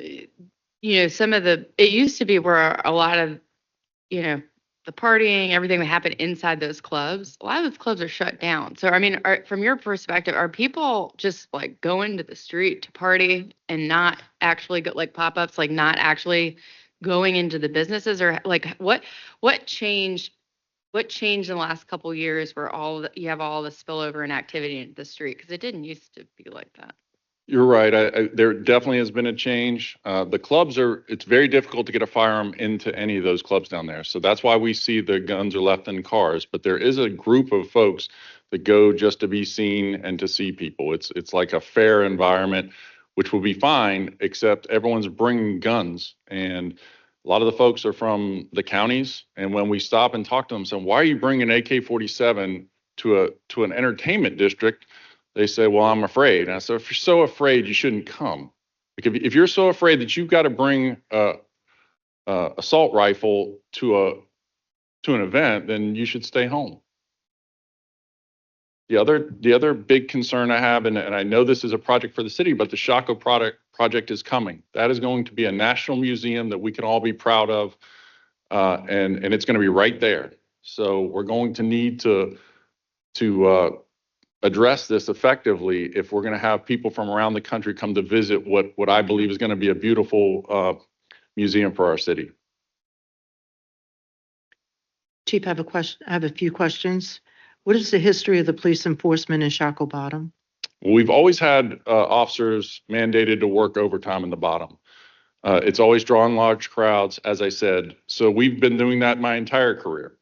you know, some of it used to be where a lot of, you know, the partying, everything that happened inside those clubs, a lot of those clubs are shut down. So, I mean, from your perspective, are people just like going to the street to party and not actually go like pop-ups, like not actually going into the businesses, or like what changed? What changed in the last couple of years where you have all the spillover and activity into the street? Because it didn't used to be like that. You're right. There definitely has been a change. The clubs it's very difficult to get a firearm into any of those clubs down there. So that's why we see the guns are left in cars. But there is a group of folks that go just to be seen and to see people. It's like a fair environment, which will be fine, except everyone's bringing guns. And a lot of the folks are from the counties. And when we stop and talk to them, saying, why are you bringing an AK-47 to an entertainment district? They say, well, I'm afraid. And I said, if you're so afraid, you shouldn't come. Like if you're so afraid that you've got to bring a assault rifle to an event, then you should stay home. The other big concern I have, and I know this is a project for the city, but the Shaco project is coming. That is going to be a national museum that we can all be proud of, and it's going to be right there. So we're going to need to address this effectively if we're going to have people from around the country come to visit what I believe is going to be a beautiful museum for our city. Chief, I have a question. I have a few questions. What is the history of the police enforcement in Shackley Bottom? Well, we've always had officers mandated to work overtime in the bottom. It's always drawn large crowds, as I said. So we've been doing that my entire career.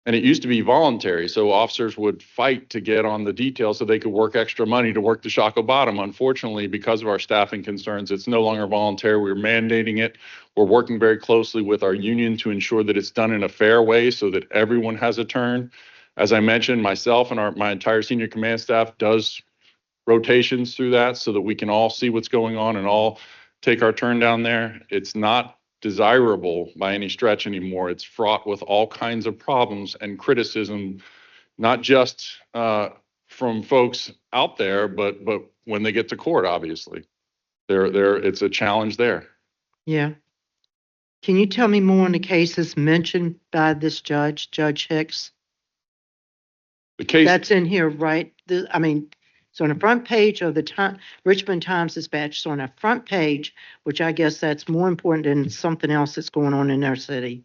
And it used to be voluntary, so officers would fight to get on the details so they could work extra money to work the Shackley Bottom. Unfortunately, because of our staffing concerns, it's no longer voluntary. We're mandating it. We're working very closely with our union to ensure that it's done in a fair way so that everyone has a turn. As I mentioned, myself and my entire senior command staff does rotations through that so that we can all see what's going on and all take our turn down there. It's not desirable by any stretch anymore. It's fraught with all kinds of problems and criticism, not just from folks out there, but when they get to court, obviously. It's a challenge there. Yeah. Can you tell me more on the cases mentioned by this judge, Judge Hicks? The case That's in here, right? It's on the front page of the Richmond Times-Dispatch. So on the front page, which I guess that's more important than something else that's going on in our city.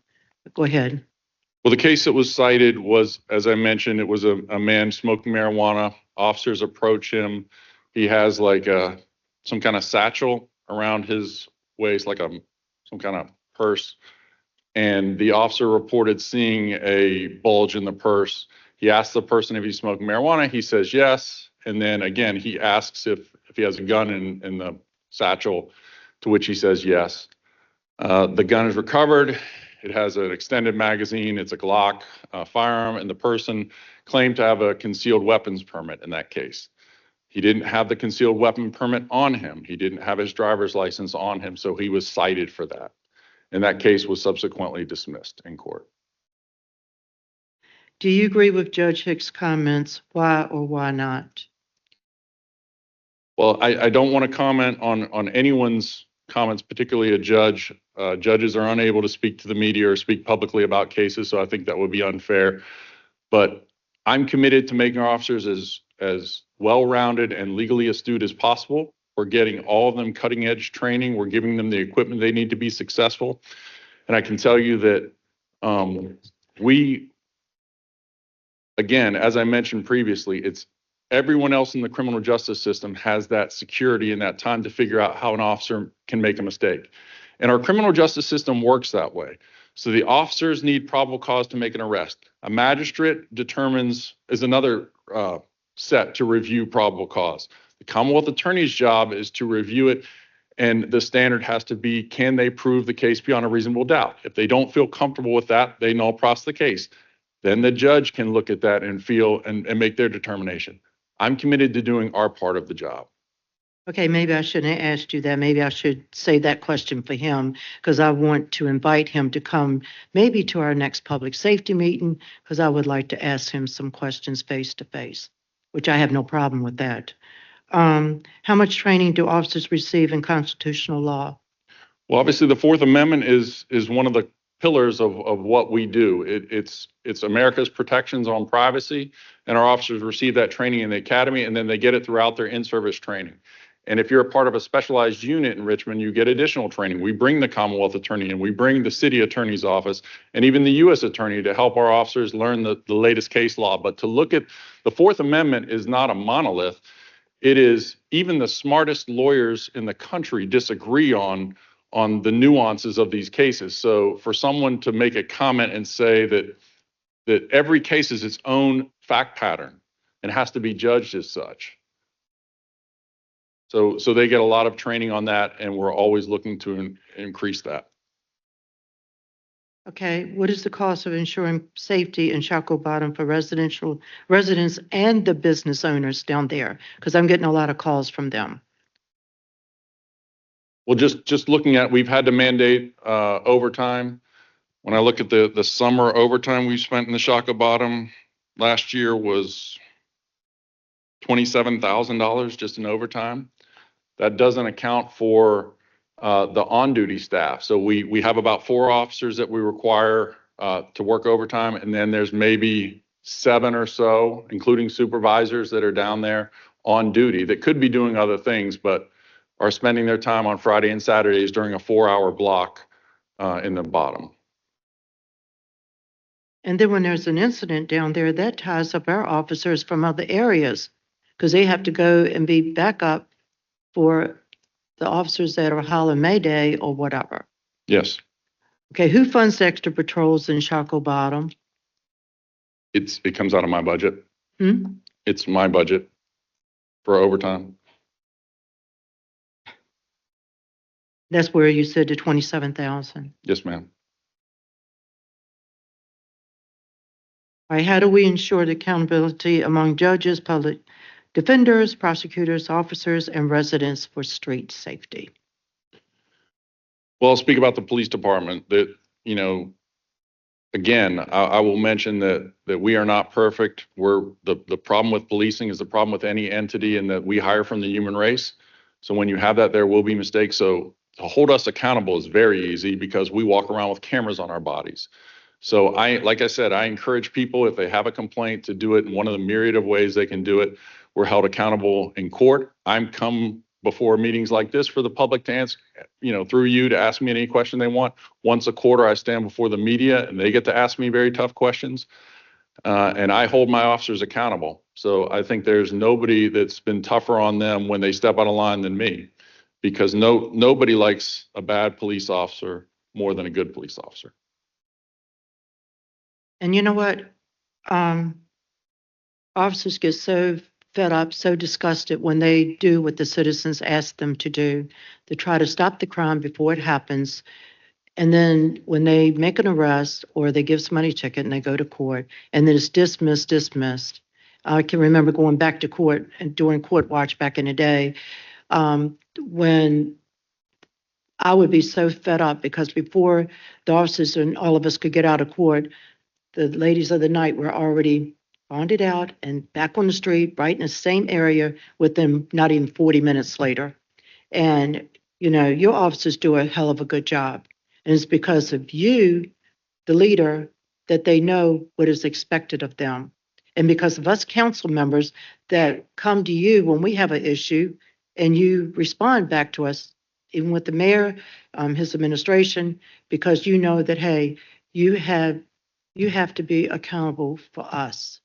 Go ahead. Well, the case that was cited was, as I mentioned, it was a man smoking marijuana. Officers approach him. He has like some kind of satchel around his waist, like some kind of purse. And the officer reported seeing a bulge in the purse. He asked the person if he smoked marijuana. He says yes. And then again, he asks if he has a gun in the satchel, to which he says yes. The gun is recovered. It has an extended magazine. It's a Glock firearm, and the person claimed to have a concealed weapons permit in that case. He didn't have the concealed weapon permit on him. He didn't have his driver's license on him, so he was cited for that. And that case was subsequently dismissed in court. Do you agree with Judge Hicks' comments? Why or why not? Well, I don't want to comment on anyone's comments, particularly a judge. Judges are unable to speak to the media or speak publicly about cases, so I think that would be unfair. But I'm committed to making our officers as well-rounded and legally astute as possible. We're getting all of them cutting-edge training. We're giving them the equipment they need to be successful. And I can tell you that again, as I mentioned previously, it's everyone else in the criminal justice system has that security and that time to figure out how an officer can make a mistake. And our criminal justice system works that way. So the officers need probable cause to make an arrest. A magistrate is another set to review probable cause. The Commonwealth Attorney's job is to review it, and the standard has to be, can they prove the case beyond a reasonable doubt? If they don't feel comfortable with that, they null pros the case. Then the judge can look at that and feel and make their determination. I'm committed to doing our part of the job. Okay, maybe I shouldn't have asked you that. Maybe I should save that question for him, because I want to invite him to come maybe to our next public safety meeting, because I would like to ask him some questions face to face, which I have no problem with that. How much training do officers receive in constitutional law? Well, obviously the Fourth Amendment is one of the pillars of what we do. It's America's protections on privacy, and our officers receive that training in the academy, and then they get it throughout their in-service training. And if you're a part of a specialized unit in Richmond, you get additional training. We bring the Commonwealth Attorney in, we bring the City Attorney's Office, and even the U.S. Attorney to help our officers learn the latest case law. But to look at the Fourth Amendment is not a monolith. It is, even the smartest lawyers in the country disagree on the nuances of these cases. So for someone to make a comment and say that every case is its own fact pattern and has to be judged as such. So they get a lot of training on that, and we're always looking to increase that. Okay, what is the cost of ensuring safety in Shockoe Bottom for residents and the business owners down there? Because I'm getting a lot of calls from them. Well, just looking at, we've had to mandate overtime. When I look at the summer overtime we spent in the Shockoe Bottom last year was $27,000 just in overtime. That doesn't account for the on-duty staff. So we have about 4 officers that we require to work overtime, and then there's maybe 7 or so, including supervisors, that are down there on duty that could be doing other things, but are spending their time on Friday and Saturdays during a 4-hour block in the bottom. And then when there's an incident down there, that ties up our officers from other areas because they have to go and be backup for the officers that are hollering Mayday or whatever. Yes, Okay, who funds the extra patrols in Shockoe Bottom? it comes out of my budget. Hmm? It's my budget for overtime. That's where you said the 27,000. Yes, ma'am. All right, how do we ensure the accountability among judges, public defenders, prosecutors, officers, and residents for street safety? Well, I'll speak about the police department. That, you know, again, I will mention that we are not perfect. The problem with policing is the problem with any entity, and that we hire from the human race. So when you have that, there will be mistakes. So to hold us accountable is very easy because we walk around with cameras on our bodies. So like I said, I encourage people, if they have a complaint, to do it in one of the myriad of ways they can do it. We're held accountable in court. I'm come before meetings like this for the public to answer, through you, to ask me any question they want. Once a quarter, I stand before the media and they get to ask me very tough questions. And I hold my officers accountable. So I think there's nobody that's been tougher on them when they step out of line than me, because nobody likes a bad police officer more than a good police officer. And you know what? Officers get so fed up, so disgusted when they do what the citizens ask them to do, to try to stop the crime before it happens. And then when they make an arrest or they give somebody a ticket and they go to court and then it's dismissed. I can remember going back to court and doing court watch back in the day, when I would be so fed up because before the officers and all of us could get out of court, the ladies of the night were already bonded out and back on the street, right in the same area with them, not even 40 minutes later. And, your officers do a hell of a good job. And it's because of you, the leader, that they know what is expected of them. And because of us council members that come to you when we have an issue and you respond back to us, even with the mayor, his administration, because you know that, hey, you have to be accountable for us.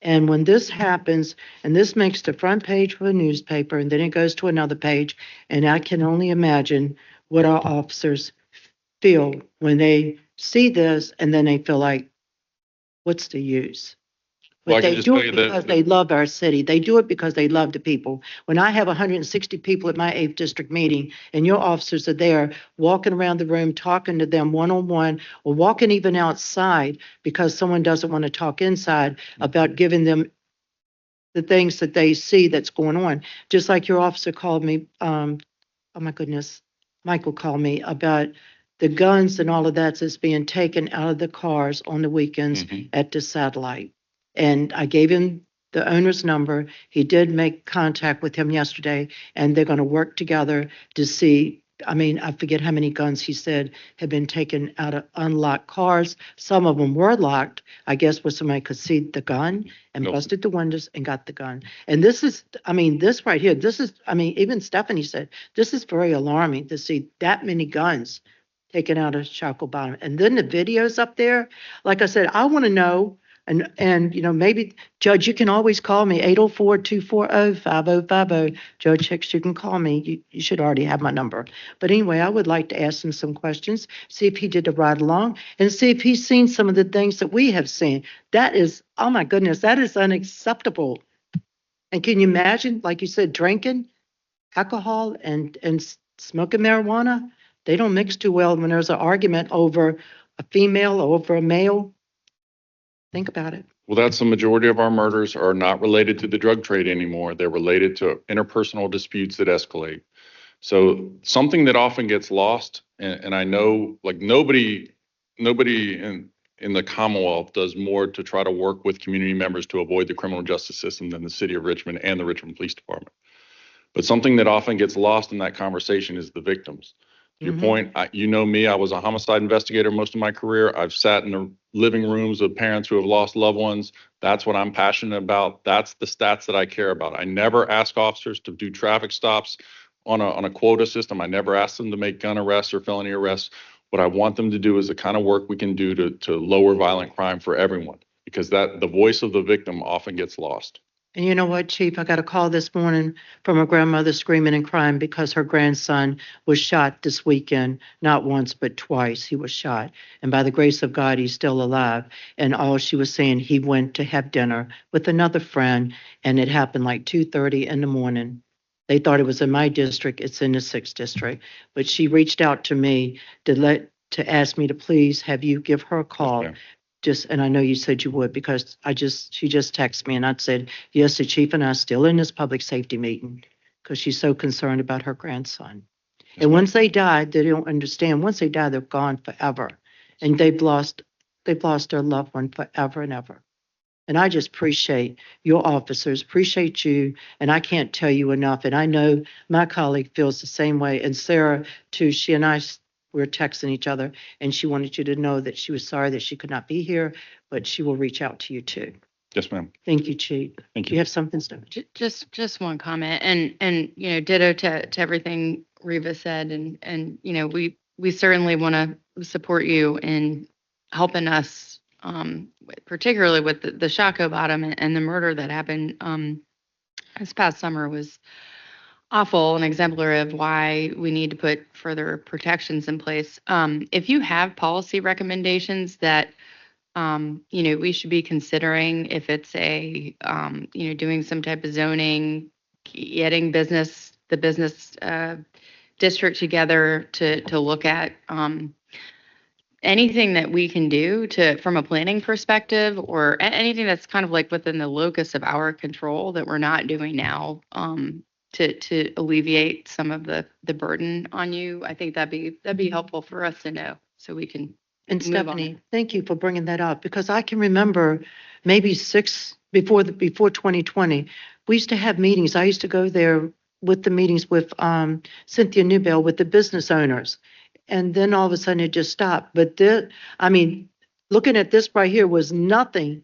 And when this happens, and this makes the front page of a newspaper, and then it goes to another page, and I can only imagine what our officers feel when they see this, and then they feel like, what's the use? Well, I But can they just do tell it you that- because they love our city. They do it because they love the people. When I have 160 people at my 8th district meeting and your officers are there walking around the room, talking to them one-on-one, or walking even outside because someone doesn't want to talk inside about giving them the things that they see that's going on. Just like your officer called me, oh my goodness, Michael called me about the guns and all of that's being taken out of the cars on the weekends at the satellite. And I gave him the owner's number. He did make contact with him yesterday, and they're going to work together to see I mean, I forget how many guns he said had been taken out of unlocked cars. Some of them were locked, I guess, where somebody could see the gun and Nope. busted the windows and got the gun. And this is, I mean, this right here, this is, I mean, even Stephanie said, this is very alarming to see that many guns taken out of Chaco Bottom. And then the videos up there, like I said, I want to know, and you know, maybe, Judge, you can always call me, 804-240-5050. Judge Hicks, you can call me. You should already have my number. But anyway, I would like to ask him some questions, see if he did a ride along, and see if he's seen some of the things that we have seen. That is, oh my goodness, that is unacceptable. And can you imagine, like you said, drinking alcohol and smoking marijuana? They don't mix too well when there's an argument over a female or over a male. Think about it. Well, that's the majority of our murders are not related to the drug trade anymore. They're related to interpersonal disputes that escalate. So something that often gets lost, and I know like nobody in the Commonwealth does more to try to work with community members to avoid the criminal justice system than the city of Richmond and the Richmond Police Department. But something that often gets lost in that conversation is the victims. To your point, you know me, I was a homicide investigator most of my career. I've sat in the living rooms of parents who have lost loved ones. That's what I'm passionate about. That's the stats that I care about. I never ask officers to do traffic stops on a quota system. I never ask them to make gun arrests or felony arrests. What I want them to do is the kind of work we can do to lower violent crime for everyone, because that the voice of the victim often gets lost. And you know what, Chief? I got a call this morning from a grandmother screaming and crying because her grandson was shot this weekend, not once, but twice. He was shot. And by the grace of God, he's still alive. And all she was saying, he went to have dinner with another friend, and it happened like 2:30 in the morning. They thought it was in my district. It's in the 6th district. But she reached out to me to ask me to please have you give her a call. Yes, And I know you said you would, because she just texted me and I said, yes, the chief and I are still in this public safety meeting because she's so concerned about her grandson. And once they die, they don't understand. Once they die, they're gone forever. And they've lost their loved one forever and ever. And I just appreciate your officers, appreciate you. And I can't tell you enough. And I know my colleague feels the same way. And Sarah, too, she and I, we were texting each other, and she wanted you to know that she was sorry that she could not be here, but she will reach out to you too. Yes, ma'am. Thank you, Chief. Thank Do you. you have something, Steph? Just one comment, and you know, ditto to everything Reva said, and you know, we certainly want to support you in helping us, particularly with the Chaco Bottom and the murder that happened this past summer was awful and exemplary of why we need to put further protections in place. If you have policy recommendations that you know, we should be considering, if it's you know, doing some type of zoning, getting the business district together to look at anything that we can do from a planning perspective, or anything that's kind of like within the locus of our control that we're not doing now, to alleviate some of the burden on you. I think that'd be helpful for us to know, so we can And move on. Stephanie, thank you for bringing that up, because I can remember maybe before 2020, we used to have meetings. I used to go there with the meetings with Cynthia Newbell with the business owners. And then all of a sudden it just stopped. But I mean, looking at this right here was nothing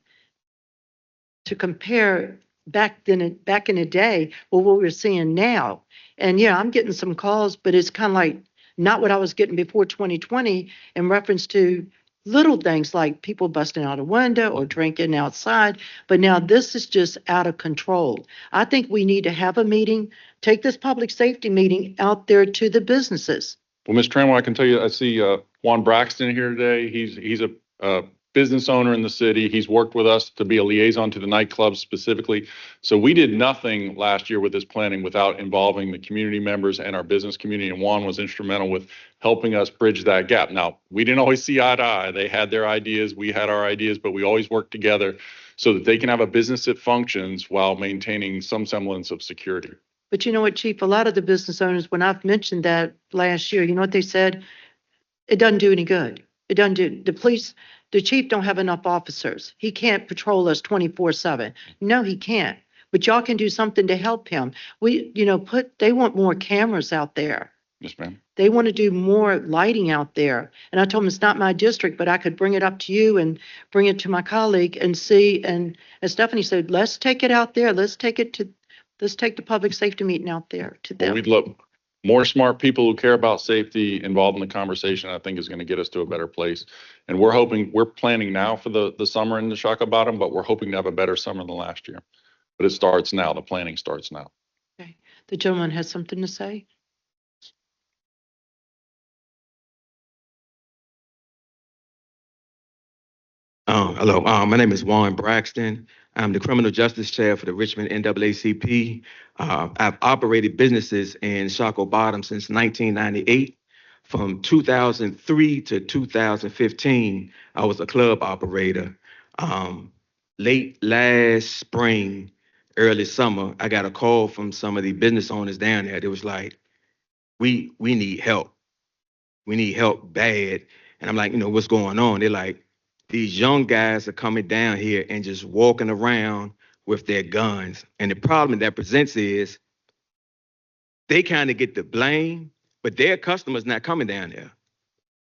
to compare back in the day with what we're seeing now. And yeah, I'm getting some calls, but it's kind of like not what I was getting before 2020 in reference to little things like people busting out a window or drinking outside. But now this is just out of control. I think we need to have a meeting, take this public safety meeting out there to the businesses. Well, Ms. Trammell, I can tell you, I see Juan Braxton here today. He's a business owner in the city. He's worked with us to be a liaison to the nightclubs specifically. So we did nothing last year with this planning without involving the community members and our business community. And Juan was instrumental with helping us bridge that gap. Now, we didn't always see eye to eye. They had their ideas, we had our ideas, but we always worked together so that they can have a business that functions while maintaining some semblance of security. But you know what, Chief, a lot of the business owners, when I've mentioned that last year, you know what they said? It doesn't do any good. It doesn't do, the chief don't have enough officers. He can't patrol us 24/7. No, he can't. But y'all can do something to help him. They want more cameras out there. Yes, ma'am. They want to do more lighting out there. And I told them it's not my district, but I could bring it up to you and bring it to my colleague and see. And as Stephanie said, let's take it out there. Let's take the public safety meeting out there to Well, them. we'd love more smart people who care about safety involved in the conversation. I think is going to get us to a better place. And we're planning now for the summer in the Shaka Bottom, but we're hoping to have a better summer than last year. But it starts now. The planning starts now. Okay. The gentleman has something to say. Hello, my name is Warren Braxton. I'm the criminal justice chair for the Richmond NAACP. I've operated businesses in Shockoe Bottom since 1998. From 2003 to 2015, I was a club operator. Late last spring, early summer, I got a call from some of the business owners down there. They was like, we need help. We need help bad. And I'm like, what's going on? They're like, these young guys are coming down here and just walking around with their guns. And the problem that presents is they kind of get the blame, but their customers not coming down there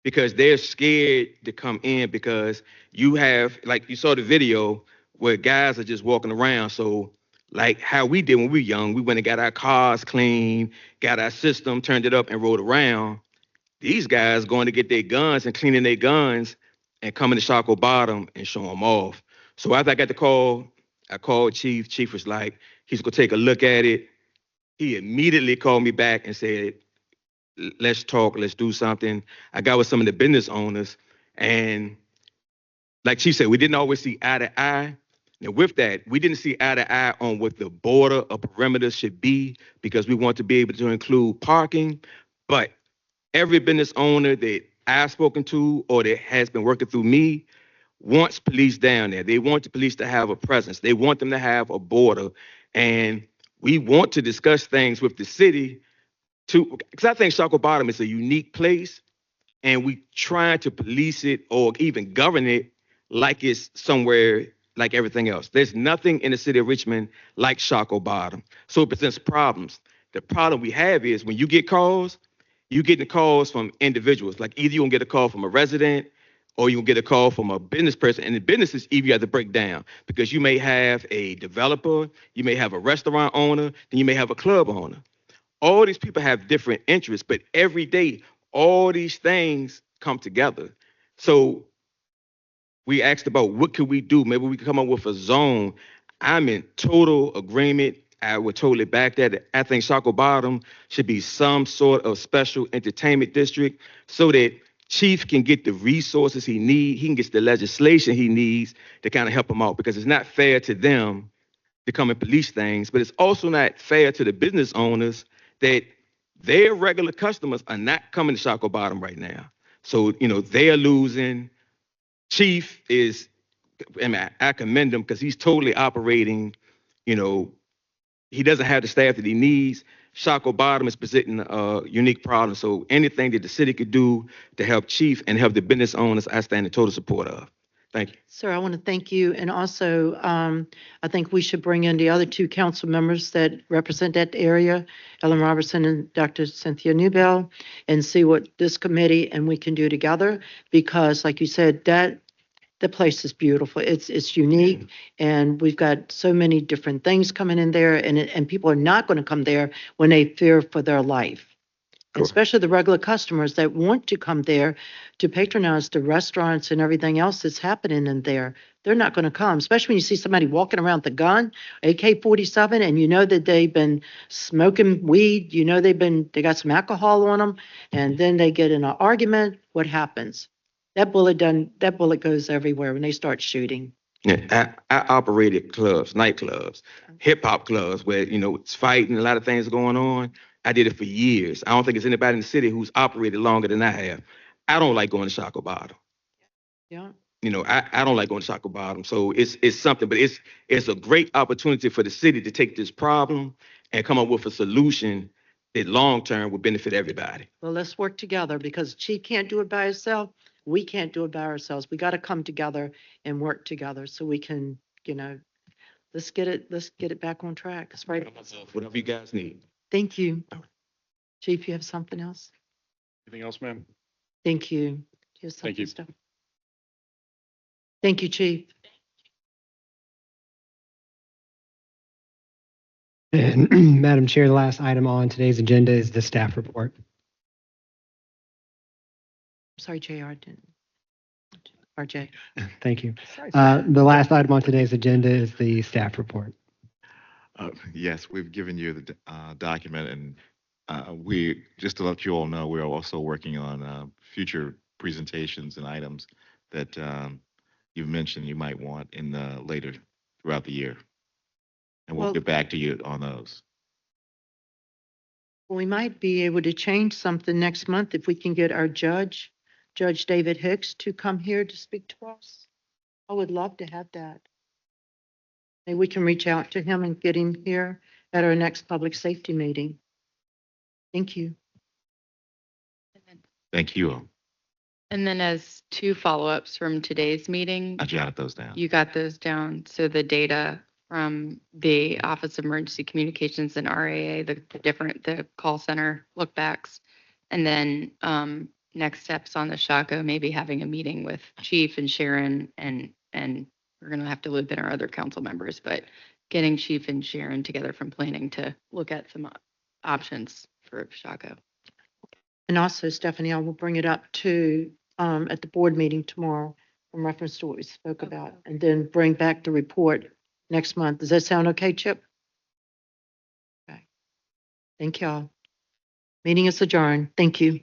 because they're scared to come in because you have, like you saw the video where guys are just walking around. So like how we did when we were young, we went and got our cars clean, got our system, turned it up and rode around. These guys going to get their guns and cleaning their guns and coming to Shockoe Bottom and show them off. So after I got the call, I called Chief. Chief was like, he's gonna take a look at it. He immediately called me back and said, let's talk, let's do something. I got with some of the business owners, and like Chief said, we didn't always see eye to eye. And with that, we didn't see eye to eye on what the border or perimeter should be because we want to be able to include parking. But every business owner that I've spoken to or that has been working through me wants police down there. They want the police to have a presence. They want them to have a border. And we want to discuss things with the city because I think Shockoe Bottom is a unique place and we try to police it or even govern it like it's somewhere like everything else. There's nothing in the city of Richmond like Shockoe Bottom. So it presents problems. The problem we have is when you get calls, you getting calls from individuals. Like either you're gonna get a call from a resident or you'll get a call from a business person. And the businesses, even you have to break down because you may have a developer, you may have a restaurant owner, then you may have a club owner. All these people have different interests, but every day, all these things come together. So we asked about what could we do? Maybe we could come up with a zone. I'm in total agreement. I would totally back that. I think Shockoe Bottom should be some sort of special entertainment district so that Chief can get the resources he needs. He can get the legislation he needs to kind of help him out because it's not fair to them to come and police things, but it's also not fair to the business owners that their regular customers are not coming to Shockoe Bottom right now. So, they're losing. Chief is, I commend him because he's totally operating, he doesn't have the staff that he needs. Shockoe Bottom is presenting a unique problem. So anything that the city could do to help Chief and help the business owners, I stand in total support of. Thank you. Sir, I want to thank you. And also, I think we should bring in the other two council members that represent that area, Ellen Robertson and Dr. Cynthia Newbell, and see what this committee and we can do together. Because like you said, the place is beautiful. It's unique, and we've got so many different things coming in there, and people are not going to come there when they fear for their life. Correct. Especially the regular customers that want to come there to patronize the restaurants and everything else that's happening in there. They're not going to come, especially when you see somebody walking around with a gun, AK-47, and you know that they've been smoking weed, they got some alcohol on them, and then they get in an argument. What happens? That bullet goes everywhere when they start shooting. Yeah, I operated clubs, nightclubs, hip hop clubs where, it's fighting, a lot of things going on. I did it for years. I don't think there's anybody in the city who's operated longer than I have. I don't like going to Shockoe Bottom. Yeah. I don't like going to Shockoe Bottom. So it's something, but it's a great opportunity for the city to take this problem and come up with a solution that long term will benefit everybody. Well, let's work together because Chief can't do it by himself. We can't do it by ourselves. We got to come together and work together so we can, let's get it back on track. That's right. Whatever you guys need. Thank you. Chief, you have something else? Anything else, ma'am? Thank you. Do you have Thank something, you. Steph? Thank you, Chief. And Madam Chair, the last item on today's agenda is the staff report. Sorry, JR didn't. RJ. Thank you. The last item on today's agenda is the staff report. Yes, we've given you the document, and we, just to let you all know, we're also working on future presentations and items that you've mentioned you might want in later throughout the year. And we'll Well- get back to you on those. We might be able to change something next month if we can get our Judge David Hicks, to come here to speak to us. I would love to have that. Maybe we can reach out to him and get him here at our next public safety meeting. Thank you. Thank you all. And then as two follow-ups from today's meeting, I jotted those down. you got those down. So the data from the Office of Emergency Communications and RAA, the call center lookbacks. And then next steps on the SHACO, maybe having a meeting with Chief and Sharon, and we're going to have to loop in our other council members, but getting Chief and Sharon together from planning to look at some options for SHACO. And also, Stephanie, I will bring it up to at the board meeting tomorrow in reference to what we spoke about, and then bring back the report next month. Does that sound okay, Chip? Okay. Thank y'all. Meeting is adjourned. Thank you.